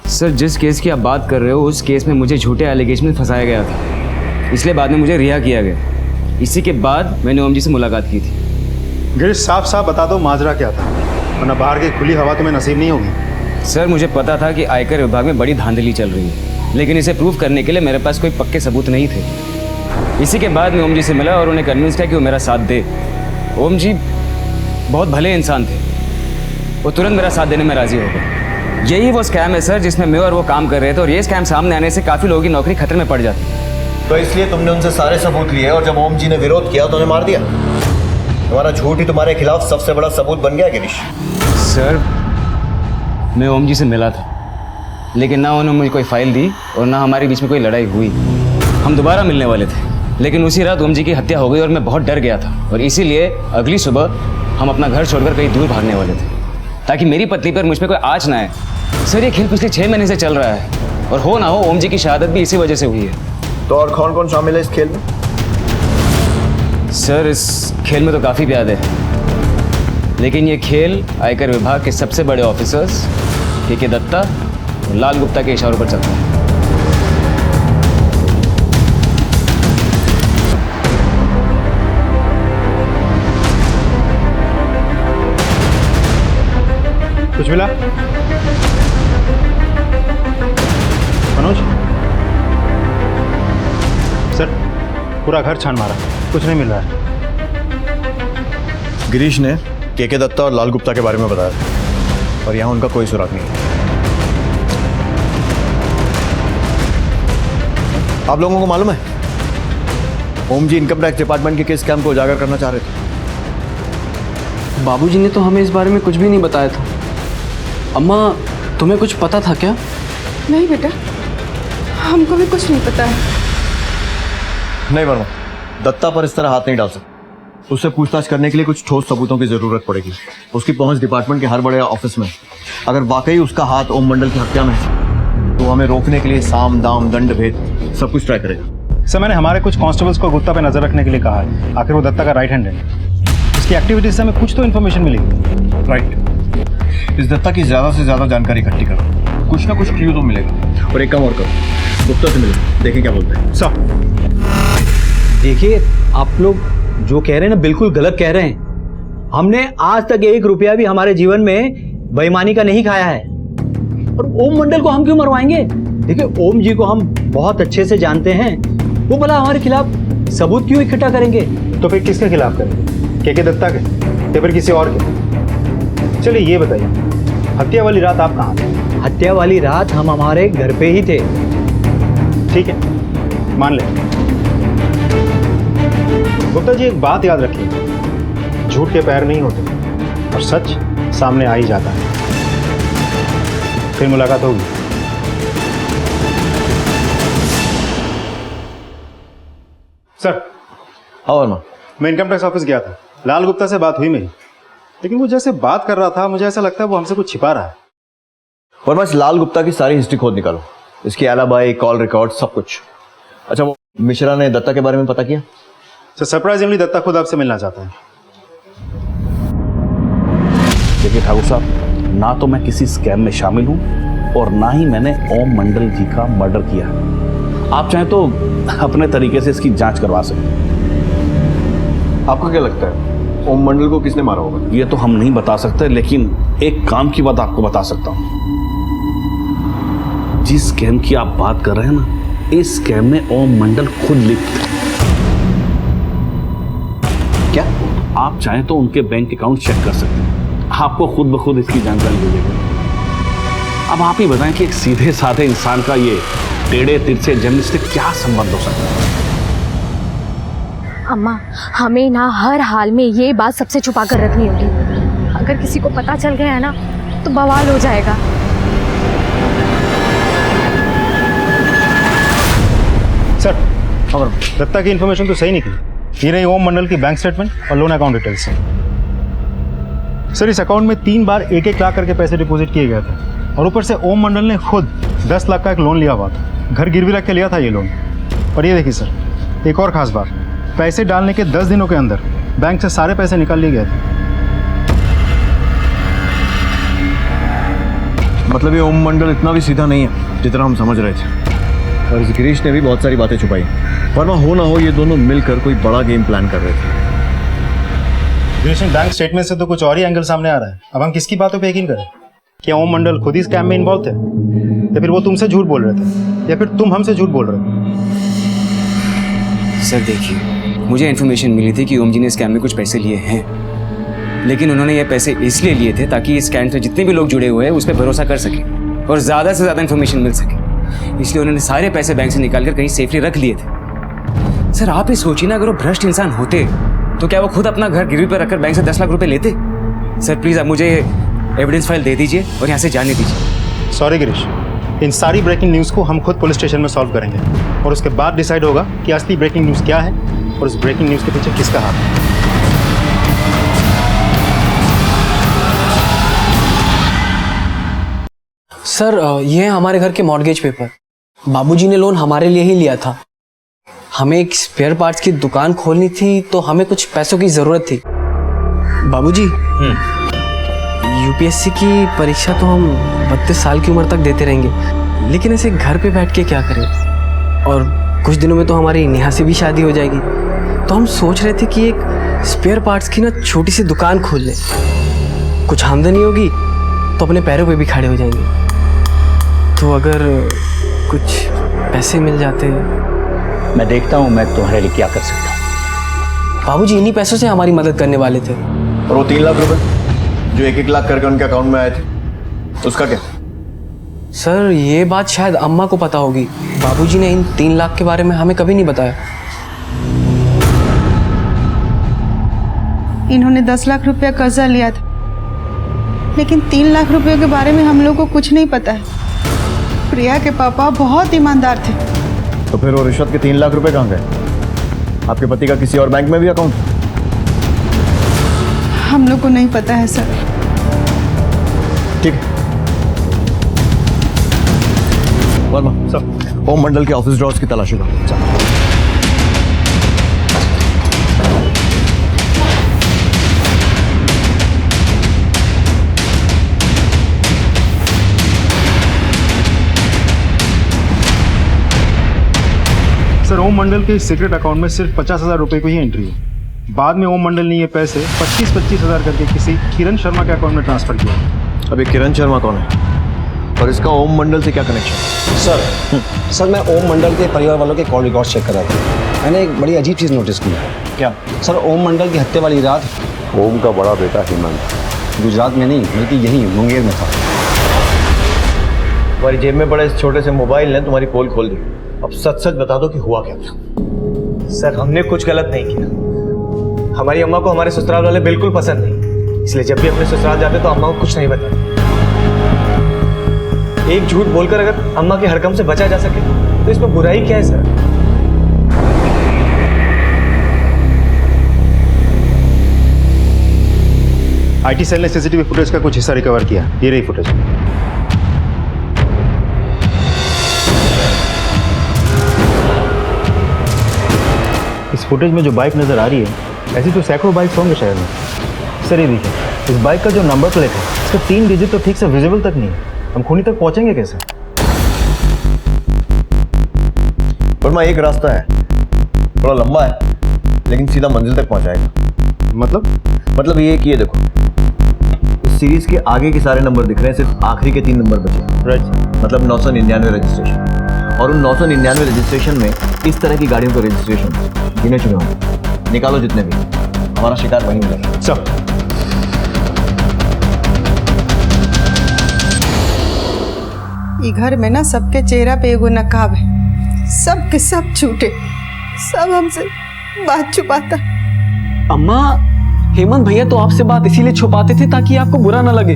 सर, जिस केस की आप बात कर रहे हो उस केस में मुझे झूठे एलिगेशन में फंसाया गया था, इसलिए बाद में मुझे रिहा किया गया। इसी के बाद मैंने ओम जी से मुलाकात की थी। गिरीश, साफ साफ बता दो माजरा क्या था, वरना बाहर की खुली हवा तुम्हें नसीब नहीं होगी। सर, मुझे पता था कि आयकर विभाग में बड़ी धांधली चल रही है, लेकिन इसे प्रूव करने के लिए मेरे पास कोई पक्के सबूत नहीं थे। इसी के बाद मैं ओम जी से मिला और उन्हें कन्विंस किया कि वो मेरा साथ दे। ओम जी बहुत भले इंसान थे, वो तुरंत मेरा साथ देने में राजी हो गए। यही वो स्कैम है सर जिसमें मैं और वो काम कर रहे थे, और ये स्कैम सामने आने से काफ़ी लोगों की नौकरी खतरे में पड़ जाती। तो इसलिए तुमने उनसे सारे सबूत लिए और जब ओम जी ने विरोध किया तो उन्हें मार दिया। तुम्हारा झूठ ही तुम्हारे खिलाफ सबसे बड़ा सबूत बन गया गिरीश। सर, मैं ओम जी से मिला था, लेकिन ना उन्होंने मुझे कोई फाइल दी और ना हमारे बीच में कोई लड़ाई हुई। हम दोबारा मिलने वाले थे, लेकिन उसी रात ओम जी की हत्या हो गई और मैं बहुत डर गया था, और इसीलिए अगली सुबह हम अपना घर छोड़कर कहीं दूर भागने वाले थे ताकि मेरी पत्नी पर मुझ में कोई आँच ना आए। सर, ये खेल पिछले 6 महीने से चल रहा है, और हो ना हो ओम जी की शहादत भी इसी वजह से हुई है। तो और कौन कौन शामिल है इस खेल में? सर, इस खेल में तो काफ़ी प्याद है, लेकिन ये खेल आयकर विभाग के सबसे बड़े ऑफिसर्स के दत्ता और लाल गुप्ता के इशारों पर चलता है। कुछ मिला मनोज? सर, पूरा घर छान मारा, कुछ नहीं मिल रहा है। गिरीश ने के दत्ता और लाल गुप्ता के बारे में बताया और यहाँ उनका कोई सुराग नहीं है। आप लोगों को मालूम है ओम जी इनकम टैक्स डिपार्टमेंट के किस स्कैम को उजागर करना चाह रहे थे? बाबूजी ने तो हमें इस बारे में कुछ भी नहीं बताया था। अम्मा, तुम्हें कुछ पता था क्या? नहीं बेटा, हमको भी कुछ नहीं पता है। नहीं वर्मा, दत्ता पर इस तरह हाथ नहीं डाल सकते। उससे पूछताछ करने के लिए कुछ ठोस सबूतों की जरूरत पड़ेगी। उसकी पहुंच डिपार्टमेंट के हर बड़े ऑफिस में। अगर वाकई उसका हाथ ओम मंडल की हत्या में है तो हमें रोकने के लिए साम दाम दंड भेद सब कुछ ट्राई करेगा। सर, मैंने हमारे कुछ कांस्टेबल्स को गुप्ता पे नजर रखने के लिए कहा है। आखिर वो दत्ता का राइट हैंड है, उसकी एक्टिविटीज से हमें कुछ तो इन्फॉर्मेशन मिलेगी। राइट, इस दत्ता की ज्यादा से ज्यादा जानकारी इकट्ठी करो, कुछ ना कुछ क्लू तो मिलेगा। और एक काम और करो, गुप्ता से मिलो, देखें क्या बोलते हैं। सर देखिए, आप लोग जो कह रहे हैं ना बिल्कुल गलत कह रहे हैं। हमने आज तक 1 रुपया भी हमारे जीवन में बेईमानी का नहीं खाया है, और ओम मंडल को हम क्यों मरवाएंगे? देखिए, ओम जी को हम बहुत अच्छे से जानते हैं, वो भला हमारे खिलाफ सबूत क्यों इकट्ठा करेंगे? तो फिर किसके खिलाफ करेंगे? के दत्ता के या फिर किसी और के? चलिए ये बताइए, हत्या वाली रात आप कहाँ थे? हत्या वाली रात हम हमारे घर पे ही थे। ठीक है, मान ले। गुप्ता जी, एक बात याद रखिए, झूठ के पैर नहीं होते और सच सामने आ ही जाता है। फिर मुलाकात होगी। सर, और मैं इनकम टैक्स ऑफिस गया था, लाल गुप्ता से बात हुई मेरी, लेकिन वो जैसे बात कर रहा था मुझे ऐसा लगता है वो हमसे कुछ छिपा रहा है। वर्मा, इस लाल गुप्ता की सारी हिस्ट्री खोद निकालो, इसकी एलाबाई, कॉल रिकॉर्ड, सब कुछ। अच्छा, वो मिश्रा ने दत्ता के बारे में पता किया? सर, सरप्राइजिंगली दत्ता खुद आपसे मिलना चाहता है। देखिए ठाकुर साहब, ना तो मैं किसी स्कैम में शामिल हूं और ना ही मैंने ओम मंडल जी का मर्डर किया। आप चाहें तो अपने तरीके से इसकी जांच करवा सकते हैं। आपको क्या लगता है ओम मंडल को किसने मारा होगा? ये तो हम नहीं बता सकते, लेकिन एक काम की बात आपको बता सकता हूं। जिस स्कैम की आप बात कर रहे हैं ना, इस स्कैम में ओम मंडल खुद लिप्त है। क्या आप चाहें तो उनके बैंक अकाउंट चेक कर सकते हैं, आपको खुद ब खुद इसकी जानकारी मिल जाएगी। अब आप ही बताएं कि एक सीधे साधे इंसान का ये टेढ़े तिरछे जर्नलिस्ट से क्या संबंध हो सकता है? अम्मा, हमें ना हर हाल में ये बात सबसे छुपा कर रखनी होगी। अगर किसी को पता चल गया है ना तो बवाल हो जाएगा। सर, दत्ता की इन्फॉर्मेशन तो सही निकली। ये रही ओम मंडल की बैंक स्टेटमेंट और लोन अकाउंट डिटेल्स। सर, इस अकाउंट में 3 बार 1-1 लाख करके पैसे डिपॉजिट किए गए थे, और ऊपर से ओम मंडल ने खुद 10 लाख का एक लोन लिया हुआ था। घर गिरवी रख के लिया था ये लोन। और ये देखिए सर, एक और खास बात, पैसे डालने के 10 दिनों के अंदर बैंक से सारे पैसे निकाल लिए गए थे। मतलब ये ओम मंडल इतना भी सीधा नहीं है जितना हम समझ रहे थे, और इस गिरीश ने भी बहुत सारी बातें छुपाई। वरना हो ना हो ये दोनों मिलकर कोई बड़ा गेम प्लान कर रहे थे। गिरीश, बैंक स्टेटमेंट से तो कुछ और ही एंगल सामने आ रहा है। अब हम किसकी बातों पे यकीन करें? क्या ओम मंडल खुद ही स्कैम में इन्वॉल्व थे, या फिर वो तुमसे झूठ बोल रहे थे, या फिर तुम हमसे झूठ बोल रहे थे? सर देखिए, मुझे इन्फॉर्मेशन मिली थी कि ओम जी ने स्कैम में कुछ पैसे लिए हैं, लेकिन उन्होंने ये पैसे इसलिए लिए थे ताकि इस स्कैम से जितने भी लोग जुड़े हुए हैं उस पर भरोसा कर सके और ज़्यादा से ज़्यादा इन्फॉर्मेशन मिल सके। इसलिए उन्होंने सारे पैसे बैंक से निकाल कर कहीं सेफली रख लिए थे। सर आप ही सोचिए ना, अगर वो भ्रष्ट इंसान होते तो क्या वो खुद अपना घर गिरवी पर रखकर बैंक से 10 लाख रुपए लेते? सर प्लीज़ आप मुझे एविडेंस फाइल दे दीजिए और यहाँ से जाने दीजिए। सॉरी गिरीश, इन सारी ब्रेकिंग न्यूज़ को हम खुद पुलिस स्टेशन में सॉल्व करेंगे और उसके बाद डिसाइड होगा कि असली ब्रेकिंग न्यूज़ क्या है और उस ब्रेकिंग न्यूज़ के पीछे किसका हाथ है। सर ये है हमारे घर के मॉर्गेज पेपर। बाबूजी ने लोन हमारे लिए ही लिया था। हमें एक स्पेयर पार्ट्स की दुकान खोलनी थी तो हमें कुछ पैसों की ज़रूरत थी। बाबूजी, यूपीएससी की परीक्षा तो हम 32 साल की उम्र तक देते रहेंगे, लेकिन ऐसे घर पे बैठ के क्या करें? और कुछ दिनों में तो हमारी नेहा से भी शादी हो जाएगी, तो हम सोच रहे थे कि एक स्पेयर पार्ट्स की ना छोटी सी दुकान खोल लें। कुछ आमदनी होगी तो अपने पैरों पे भी खड़े हो जाएंगे। तो अगर कुछ पैसे मिल जाते। मैं देखता हूँ मैं तुम्हारे लिए क्या कर सकता हूँ। बाबूजी इन्हीं पैसों से हमारी मदद करने वाले थे। और वो 3 लाख रुपए जो 1-1 लाख करके उनके अकाउंट में आए थे, उसका क्या? सर ये बात शायद अम्मा को पता होगी। बाबूजी ने इन 3 लाख के बारे में हमें कभी नहीं बताया। इन्होंने 10 लाख रुपया कर्जा लिया था, लेकिन 3 लाख रुपयों के बारे में हम लोग को कुछ नहीं पता है। प्रिया के पापा बहुत ईमानदार थे। तो फिर वो रिश्वत के 3 लाख रुपए कहाँ गए? आपके पति का किसी और बैंक में भी अकाउंट? हम लोग को नहीं पता है सर। ठीक है वर्मा, सर ओम मंडल के ऑफिस ड्रॉर्स की तलाशी करो। सर ओम मंडल के सीक्रेट अकाउंट में सिर्फ 50,000 रुपए को ही एंट्री है। बाद में ओम मंडल ने ये पैसे 25,000 करके किसी किरण शर्मा के अकाउंट में ट्रांसफर किया। अब ये किरण शर्मा कौन है और इसका ओम मंडल से क्या कनेक्शन? सर मैं ओम मंडल के परिवार वालों के कॉल रिकॉर्ड चेक कर रहा था। मैंने एक बड़ी अजीब चीज़ नोटिस की। क्या? सर ओम मंडल की हत्या वाली रात ओम का बड़ा बेटा हेमंत गुजरात में नहीं बल्कि यहीं मुंगेर में था। तुम्हारी जेब में पड़े इस छोटे से मोबाइल ने तुम्हारी पोल खोल दी। अब सच सच बता दो कि हुआ क्या था। सर हमने कुछ गलत नहीं किया। हमारी अम्मा को हमारे ससुराल वाले बिल्कुल पसंद नहीं, इसलिए जब भी अपने ससुराल जाते तो अम्मा को कुछ नहीं बताते। एक झूठ बोलकर अगर अम्मा के हरकम से बचा जा सके तो इसमें बुराई क्या है सर? आईटी सेल ने सीसीटीवी फुटेज का कुछ हिस्सा रिकवर किया। ये रही फुटेज। इस फुटेज में जो बाइक नजर आ रही है, ऐसी तो सैकड़ों बाइक्स होंगे शहर में। सर ये देखिए, इस बाइक का जो नंबर प्लेट है इसका 3 डिजिट तो ठीक से विजिबल तक नहीं है। हम खूनी तक पहुंचेंगे कैसे? वर्मा एक रास्ता है, थोड़ा लंबा है लेकिन सीधा मंजिल तक पहुंचाएगा। मतलब ये कि ये देखो, इस सीरीज के आगे के सारे नंबर दिख रहे हैं, सिर्फ आखिरी के 3 नंबर बचे। राइट, मतलब 999 रजिस्ट्रेशन। और उन 999 रजिस्ट्रेशन में इस तरह की गाड़ियों का रजिस्ट्रेशन गिने चुने होंगे। निकालो जितने भी, हमारा शिकार वहीं मिलेगा। सब ये घर में ना सबके चेहरा पे एगो नकाब है, सब के सब झूठे, सब हमसे बात छुपाता। अम्मा, हेमंत भैया तो आपसे बात इसीलिए छुपाते थे ताकि आपको बुरा ना लगे।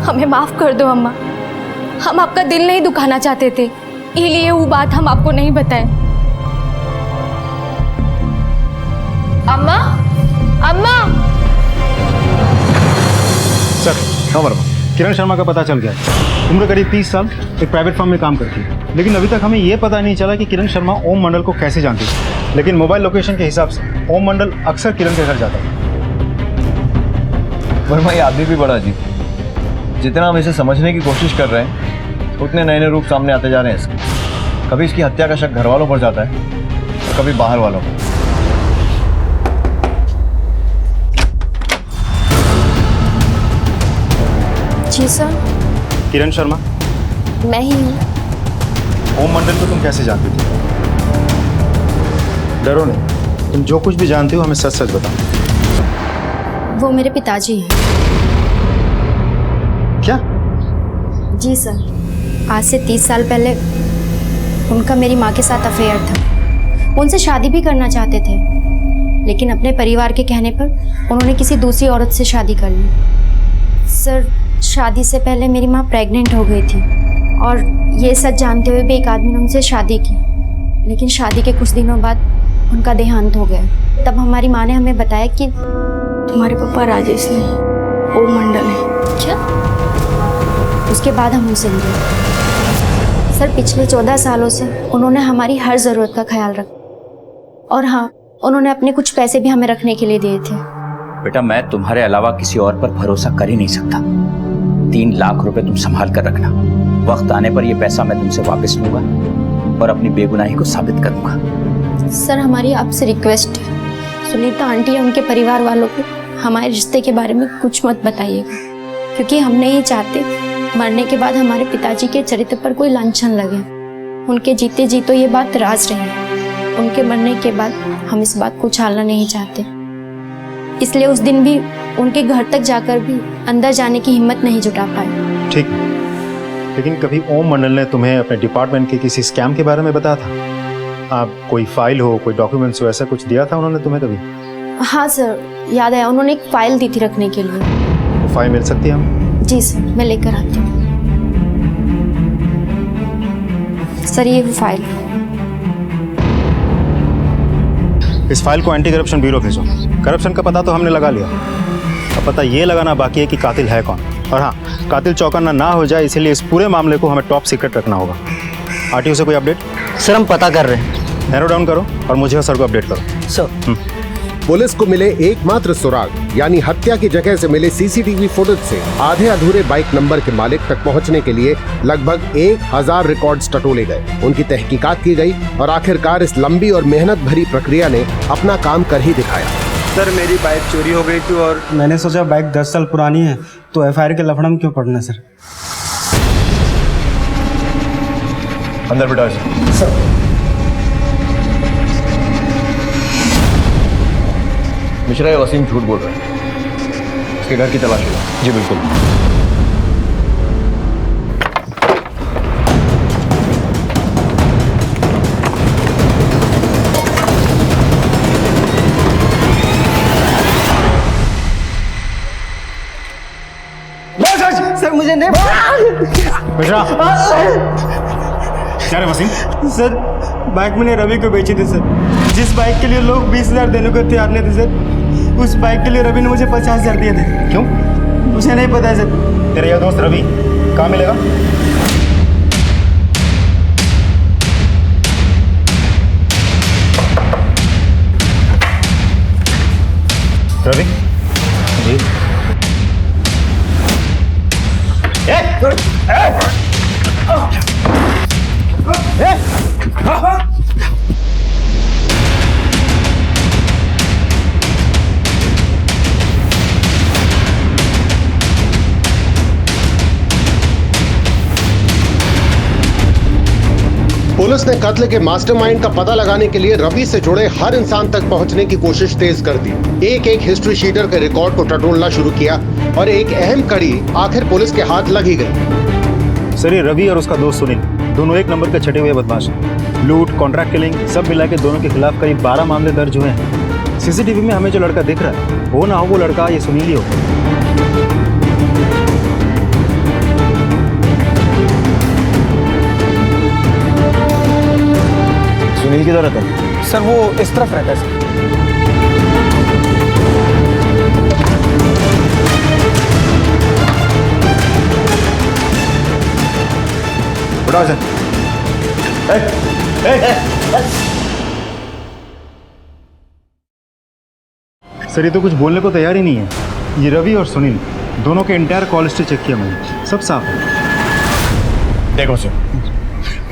हमें माफ कर दो अम्मा, हम आपका दिल नहीं दुखाना चाहते थे, इसलिए वो बात हम आपको नहीं बताएं। अम्मा, अम्मा। सर, किरण शर्मा का पता चल गया है। उम्र करीब 30 साल, एक प्राइवेट फर्म में काम करती है। लेकिन अभी तक हमें ये पता नहीं चला कि किरण शर्मा ओम मंडल को कैसे जानती थी। लेकिन मोबाइल लोकेशन के हिसाब से ओम मंडल अक्सर किरण के घर जाता है। वर्मा, ये आदमी भी बड़ा अजीब है। जितना हम इसे समझने की कोशिश कर रहे हैं उतने नए नए रूप सामने आते जा रहे हैं इसके। कभी इसकी हत्या का शक घर वालों पर जाता है और कभी बाहर वालों पर। जी सर। किरण शर्मा, मैं ही हूँ। ओम मंडल को तुम कैसे जानती थी? डरो नहीं, तुम जो कुछ भी जानती हो हमें सच सच बताओ। वो मेरे पिताजी हैं। क्या? जी सर, आज से 30 साल पहले उनका मेरी माँ के साथ अफेयर था। उनसे शादी भी करना चाहते थे, लेकिन अपने परिवार के कहने पर उन्होंने किसी दूसरी औरत से शादी कर ली। सर, शादी से पहले मेरी माँ प्रेग्नेंट हो गई थी और ये सच जानते हुए भी एक आदमी ने उनसे शादी की। लेकिन शादी के कुछ दिनों बाद उनका देहांत हो गया। तब हमारी माँ ने हमें बताया कि तुम्हारे पापा राजेश नहीं, ओम मंडल है। क्या? उसके बाद हम उनसे मिले। सर, पिछले 14 सालों से उन्होंने हमारी हर ज़रूरत का ख्याल रखा और हाँ, उन्होंने अपने कुछ पैसे भी हमें रखने के लिए दिए थे। बेटा, मैं तुम्हारे अलावा किसी और पर भरोसा कर ही नहीं सकता। 3 लाख रुपए तुम संभाल कर रखना। वक्त आने पर यह पैसा मैं तुमसे वापस लूंगा और अपनी बेगुनाही को साबित करूंगा। सर, हमारी आपसे रिक्वेस्ट है, सुनीता आंटी या उनके परिवार वालों को हमारे रिश्ते के बारे में कुछ मत बताइएगा, क्योंकि हम नहीं चाहते मरने के बाद हमारे पिताजी के चरित्र पर कोई लांछन लगे। उनके जीते जी तो ये बात राज रही। उनके मरने के बाद हम इस बात को उछालना नहीं चाहते, इसलिए उस दिन भी उनके घर तक जाकर भी अंदर जाने की हिम्मत नहीं जुटा पाए। ठीक, लेकिन कभी ओम मंडल ने तुम्हें अपने डिपार्टमेंट के किसी स्कैम के बारे में बताया था? आप कोई फाइल हो, कोई डॉक्यूमेंट्स हो, ऐसा कुछ दिया था उन्होंने तुम्हें कभी? हाँ सर, याद आया, उन्होंने एक फाइल दी थी रखने के लिए। वो फाइल मिल सकती है हमें? जी सर, मैं लेकर आती हूँ। सर, ये वो फाइल। इस फाइल को एंटी करप्शन ब्यूरो भेजो। करप्शन का पता तो हमने लगा लिया, अब पता ये लगाना बाकी है कि कातिल है कौन। और हाँ, कातिल चौकन्ना ना हो जाए, इसीलिए इस पूरे मामले को हमें टॉप सीक्रेट रखना होगा। आरटीओ से कोई अपडेट? सर, हम पता कर रहे हैं। नैरो डाउन करो और मुझे और सर को अपडेट करो। सर। पुलिस को मिले एकमात्र सुराग यानी हत्या की जगह से मिले सीसीटीवी फुटेज से आधे अधूरे बाइक नंबर के मालिक तक पहुंचने के लिए लगभग 1000 रिकॉर्ड्स टटोले गए। उनकी तहकीकात की गई और आखिरकार इस लंबी और मेहनत भरी प्रक्रिया ने अपना काम कर ही दिखाया। सर, मेरी बाइक चोरी हो गई थी और मैंने सोचा बाइक 10 साल पुरानी है तो एफआईआर के लफड़ा में क्यों पड़ना सर। अंदर बिठा सर। मिश्रा, ये वसीम झूठ बोल रहा है। इसके घर की तलाशी लो। जी बिल्कुल। सर, मुझे नहीं। मिश्रा, क्या रे वसीम? सर, बाइक मैंने रवि को बेची थी सर। जिस बाइक के लिए लोग 20,000 देने को तैयार नहीं थे सर, उस बाइक के लिए रवि ने मुझे 50,000 दिए थे। क्यों? मुझे नहीं पता है सर। तेरा यह दोस्त रवि कहाँ मिलेगा? रवि जी। पुलिस ने कत्ल के मास्टरमाइंड का पता लगाने के लिए रवि से जुड़े हर इंसान तक पहुंचने की कोशिश तेज कर दी। एक एक हिस्ट्री शीटर के रिकॉर्ड को टटोलना शुरू किया और एक अहम कड़ी आखिर पुलिस के हाथ लग ही गई। सर, ये रवि और उसका दोस्त सुनील दोनों एक नंबर के छठे हुए बदमाश हैं। लूट, कॉन्ट्रैक्ट किलिंग सब मिला के दोनों के खिलाफ करीब 12 मामले दर्ज हुए हैं। सीसीटीवी में हमें जो लड़का दिख रहा है वो ना हो वो लड़का ये सुनील ही हो। सुनील किधर रहता है? सर, वो इस तरफ रहता है सर। उठाओ सर। सर ये तो कुछ बोलने को तैयार ही नहीं है। ये रवि और सुनील दोनों के इंटायर कॉल हिस्ट्री चेक किया मैंने, सब साफ है। देखो सर,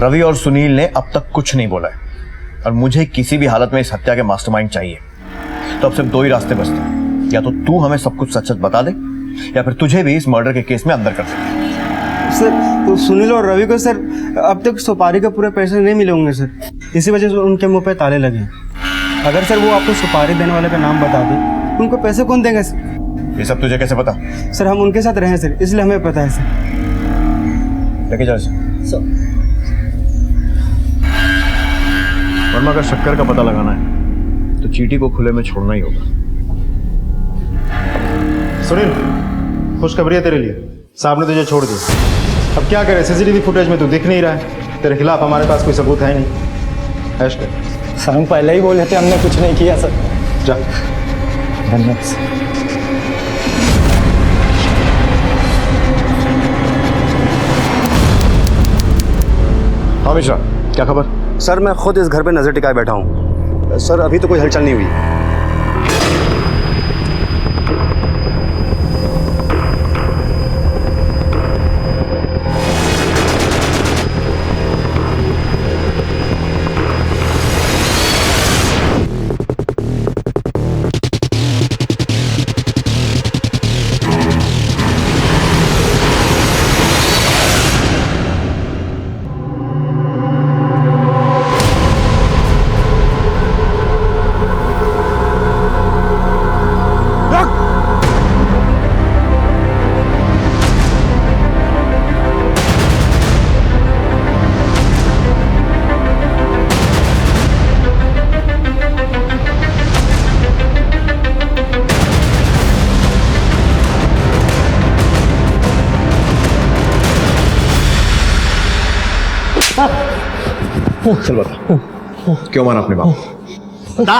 रवि और सुनील ने अब तक कुछ नहीं बोला है और मुझे किसी भी हालत में इस हत्या के मास्टरमाइंड चाहिए। तो अब सिर्फ दो ही रास्ते बचते हैं, या तो तू हमें सब कुछ सच सच बता दे या फिर तुझे भी इस मर्डर के केस में अंदर कर दे। सर तो सुनील और रवि को सर अब तक सुपारी का पूरे पैसे नहीं मिले होंगे सर, इसी वजह से उनके मुंह पे ताले लगे। अगर सर वो आपको सुपारी देने वाले का नाम बता दे, उनको पैसे कौन देंगे सर? ये सब तुझे कैसे पता? सर हम उनके साथ रहे सर, इसलिए हमें पता है सर। लेके जाओ सर। वर्मा का शक्कर का पता लगाना है तो चीटी को खुले में छोड़ना ही होगा। सुनील, खुशखबरी है तेरे लिए, साहब ने तुझे छोड़ दिया। अब क्या करे, सीसीटीवी फुटेज में तू दिख नहीं रहा है, तेरे खिलाफ हमारे पास कोई सबूत है नहीं। ऐश कर। सर हम पहले ही बोले थे, हमने कुछ नहीं किया सर। जा। धन्यवाद सर। हाँ मिश्रा, क्या खबर? सर मैं खुद इस घर पे नजर टिकाए बैठा हूँ। सर अभी तो कोई हलचल नहीं हुई। चल बता, क्यों मारा अपने बाप? बता।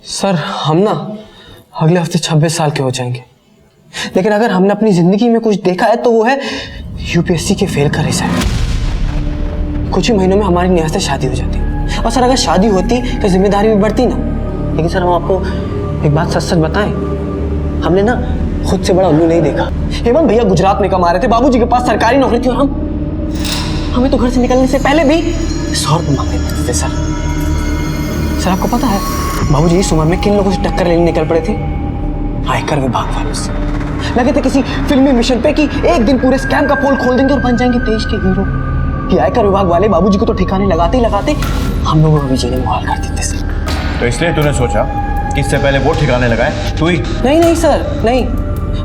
सर हम ना अगले हफ्ते 26 साल के हो जाएंगे, लेकिन अगर हमने अपनी जिंदगी में कुछ देखा है तो वो है यूपीएससी के फेल का रिजल्ट। कुछ ही महीनों में हमारी नेहा से शादी हो जाती, और सर अगर शादी होती तो जिम्मेदारी भी बढ़ती ना। लेकिन सर हम आपको एक बात सच सच बताएं, हमने ना खुद से बड़ा उल्लू नहीं देखा। हेमंत भैया गुजरात में कमा रहे थे, बाबूजी के पास सरकारी नौकरी थी, और हमें तो घर से निकलने से पहले भी 100 रुपये मांगने पड़ते थे सर। सर आपको पता है बाबूजी इस उम्र में किन लोगों से टक्कर लेने निकल पड़े थे? आयकर विभाग वालों से। लगे थे किसी फिल्मी मिशन पे कि एक दिन पूरे स्कैम का पोल खोल देंगे और बन जाएंगे देश के हीरो। कि आयकर विभाग वाले बाबूजी को तो ठिकाने लगाते ही लगाते हम लोगों को भी जीने मुहाल कर देते सर। तो इसलिए तूने सोचा कि इससे पहले वो ठिकाने लगाए तू ही? नहीं सर नहीं,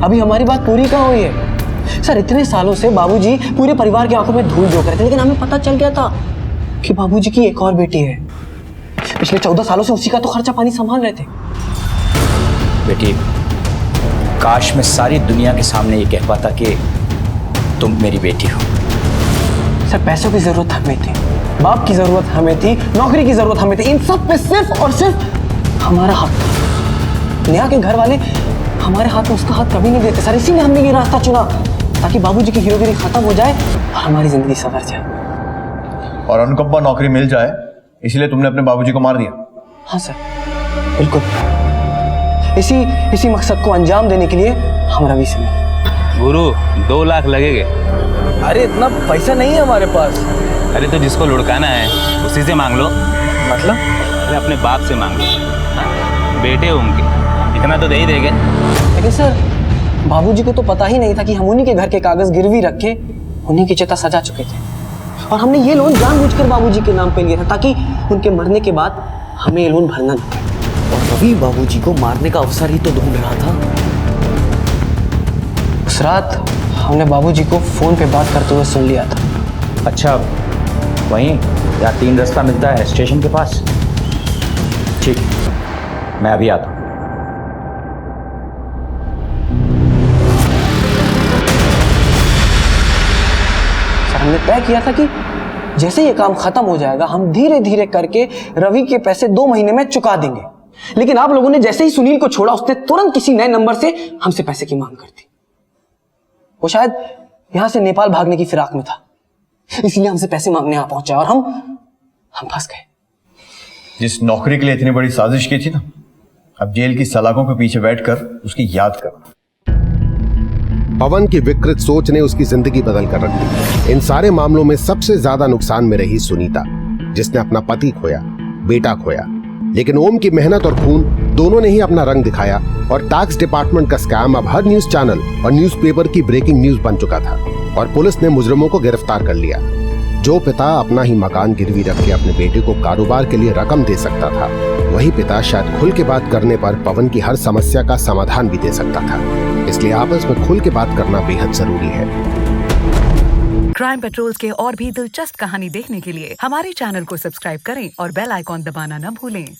अभी हमारी बात पूरी कहाँ हुई है सर। इतने सालों से बाबूजी पूरे परिवार की आंखों में धूल झोंक रहे थे, लेकिन हमें पता चल गया था कि बाबूजी की एक और बेटी है। पिछले 14 सालों से उसी का तो खर्चा पानी संभाल रहे थे। बेटी, काश मैं सारी दुनिया के सामने ये कह पाता कि तुम मेरी बेटी हो। सर पैसों की जरूरत हमें थी, बाप की जरूरत हमें थी, नौकरी की जरूरत हमें थी, इन सब पे सिर्फ और सिर्फ हमारा हाथ था। नेहा के घर वाले हमारे हाथ में उसका हाथ कभी नहीं देते सर, इसीलिए हमने ये रास्ता चुना ताकि बाबूजी की हीरोगिरी खत्म हो जाए और हमारी जिंदगी संवर जाए। और अनुकंपा नौकरी मिल जाए, इसलिए तुमने अपने बाबूजी को मार दिया? हाँ सर बिल्कुल, इसी मकसद को अंजाम देने के लिए हम रवि से मिले। गुरु 2 लाख लगेंगे। अरे इतना पैसा नहीं है हमारे पास। अरे तो जिसको लुढ़काना है उसी से मांग लो। मतलब? अरे अपने बाप से मांग लो, बेटे होंगे, इतना तो दे ही देंगे। लेकिन सर बाबूजी को तो पता ही नहीं था कि हम उन्हीं के घर के कागज गिरवी रख के उन्हीं की चिता सजा चुके थे, और हमने ये लोन जानबूझकर बाबूजी के नाम पे लिया था ताकि उनके मरने के बाद हमें ये लोन भरना न पड़े। और रवि बाबूजी को मारने का अवसर ही तो ढूंढ रहा था। उस रात हमने बाबूजी को फोन पे बात करते हुए सुन लिया था। अच्छा, वहीं या 3 रास्ता मिलता है स्टेशन के पास? ठीक, मैं अभी आता हूँ। हमने तय किया था कि जैसे ये काम खत्म हो जाएगा हम धीरे धीरे करके रवि के पैसे 2 महीने में चुका देंगे। लेकिन आप लोगों ने जैसे ही सुनील को छोड़ा, उसने तुरंत किसी नए नंबर से हमसे पैसे की मांग कर दी। वो शायद यहां से नेपाल भागने की फिराक में था। इसलिए हमसे पैसे मांगने आ पहुंचा और हम फंस गए। जिस नौकरी के लिए इतनी बड़ी साजिश की थी ना, अब जेल की सलाखों के पीछे बैठकर उसकी याद कर। पवन की विकृत सोच ने उसकी जिंदगी बदल कर रख दी। इन सारे मामलों में सबसे ज्यादा नुकसान में रही सुनीता, जिसने अपना पति खोया, बेटा खोया। लेकिन ओम की मेहनत और खून दोनों ने ही अपना रंग दिखाया और टैक्स डिपार्टमेंट का स्कैम अब हर न्यूज चैनल और न्यूज़पेपर की ब्रेकिंग न्यूज बन चुका था और पुलिस ने मुजरिमों को गिरफ्तार कर लिया। जो पिता अपना ही मकान गिरवी रख के अपने बेटे को कारोबार के लिए रकम दे सकता था, वही पिता शायद खुल के बात करने पर पवन की हर समस्या का समाधान भी दे सकता था। इसलिए आपस में खुल के बात करना बेहद जरूरी है। क्राइम पेट्रोल्स के और भी दिलचस्प कहानी देखने के लिए हमारे चैनल को सब्सक्राइब करें और बेल आइकॉन दबाना न भूलें।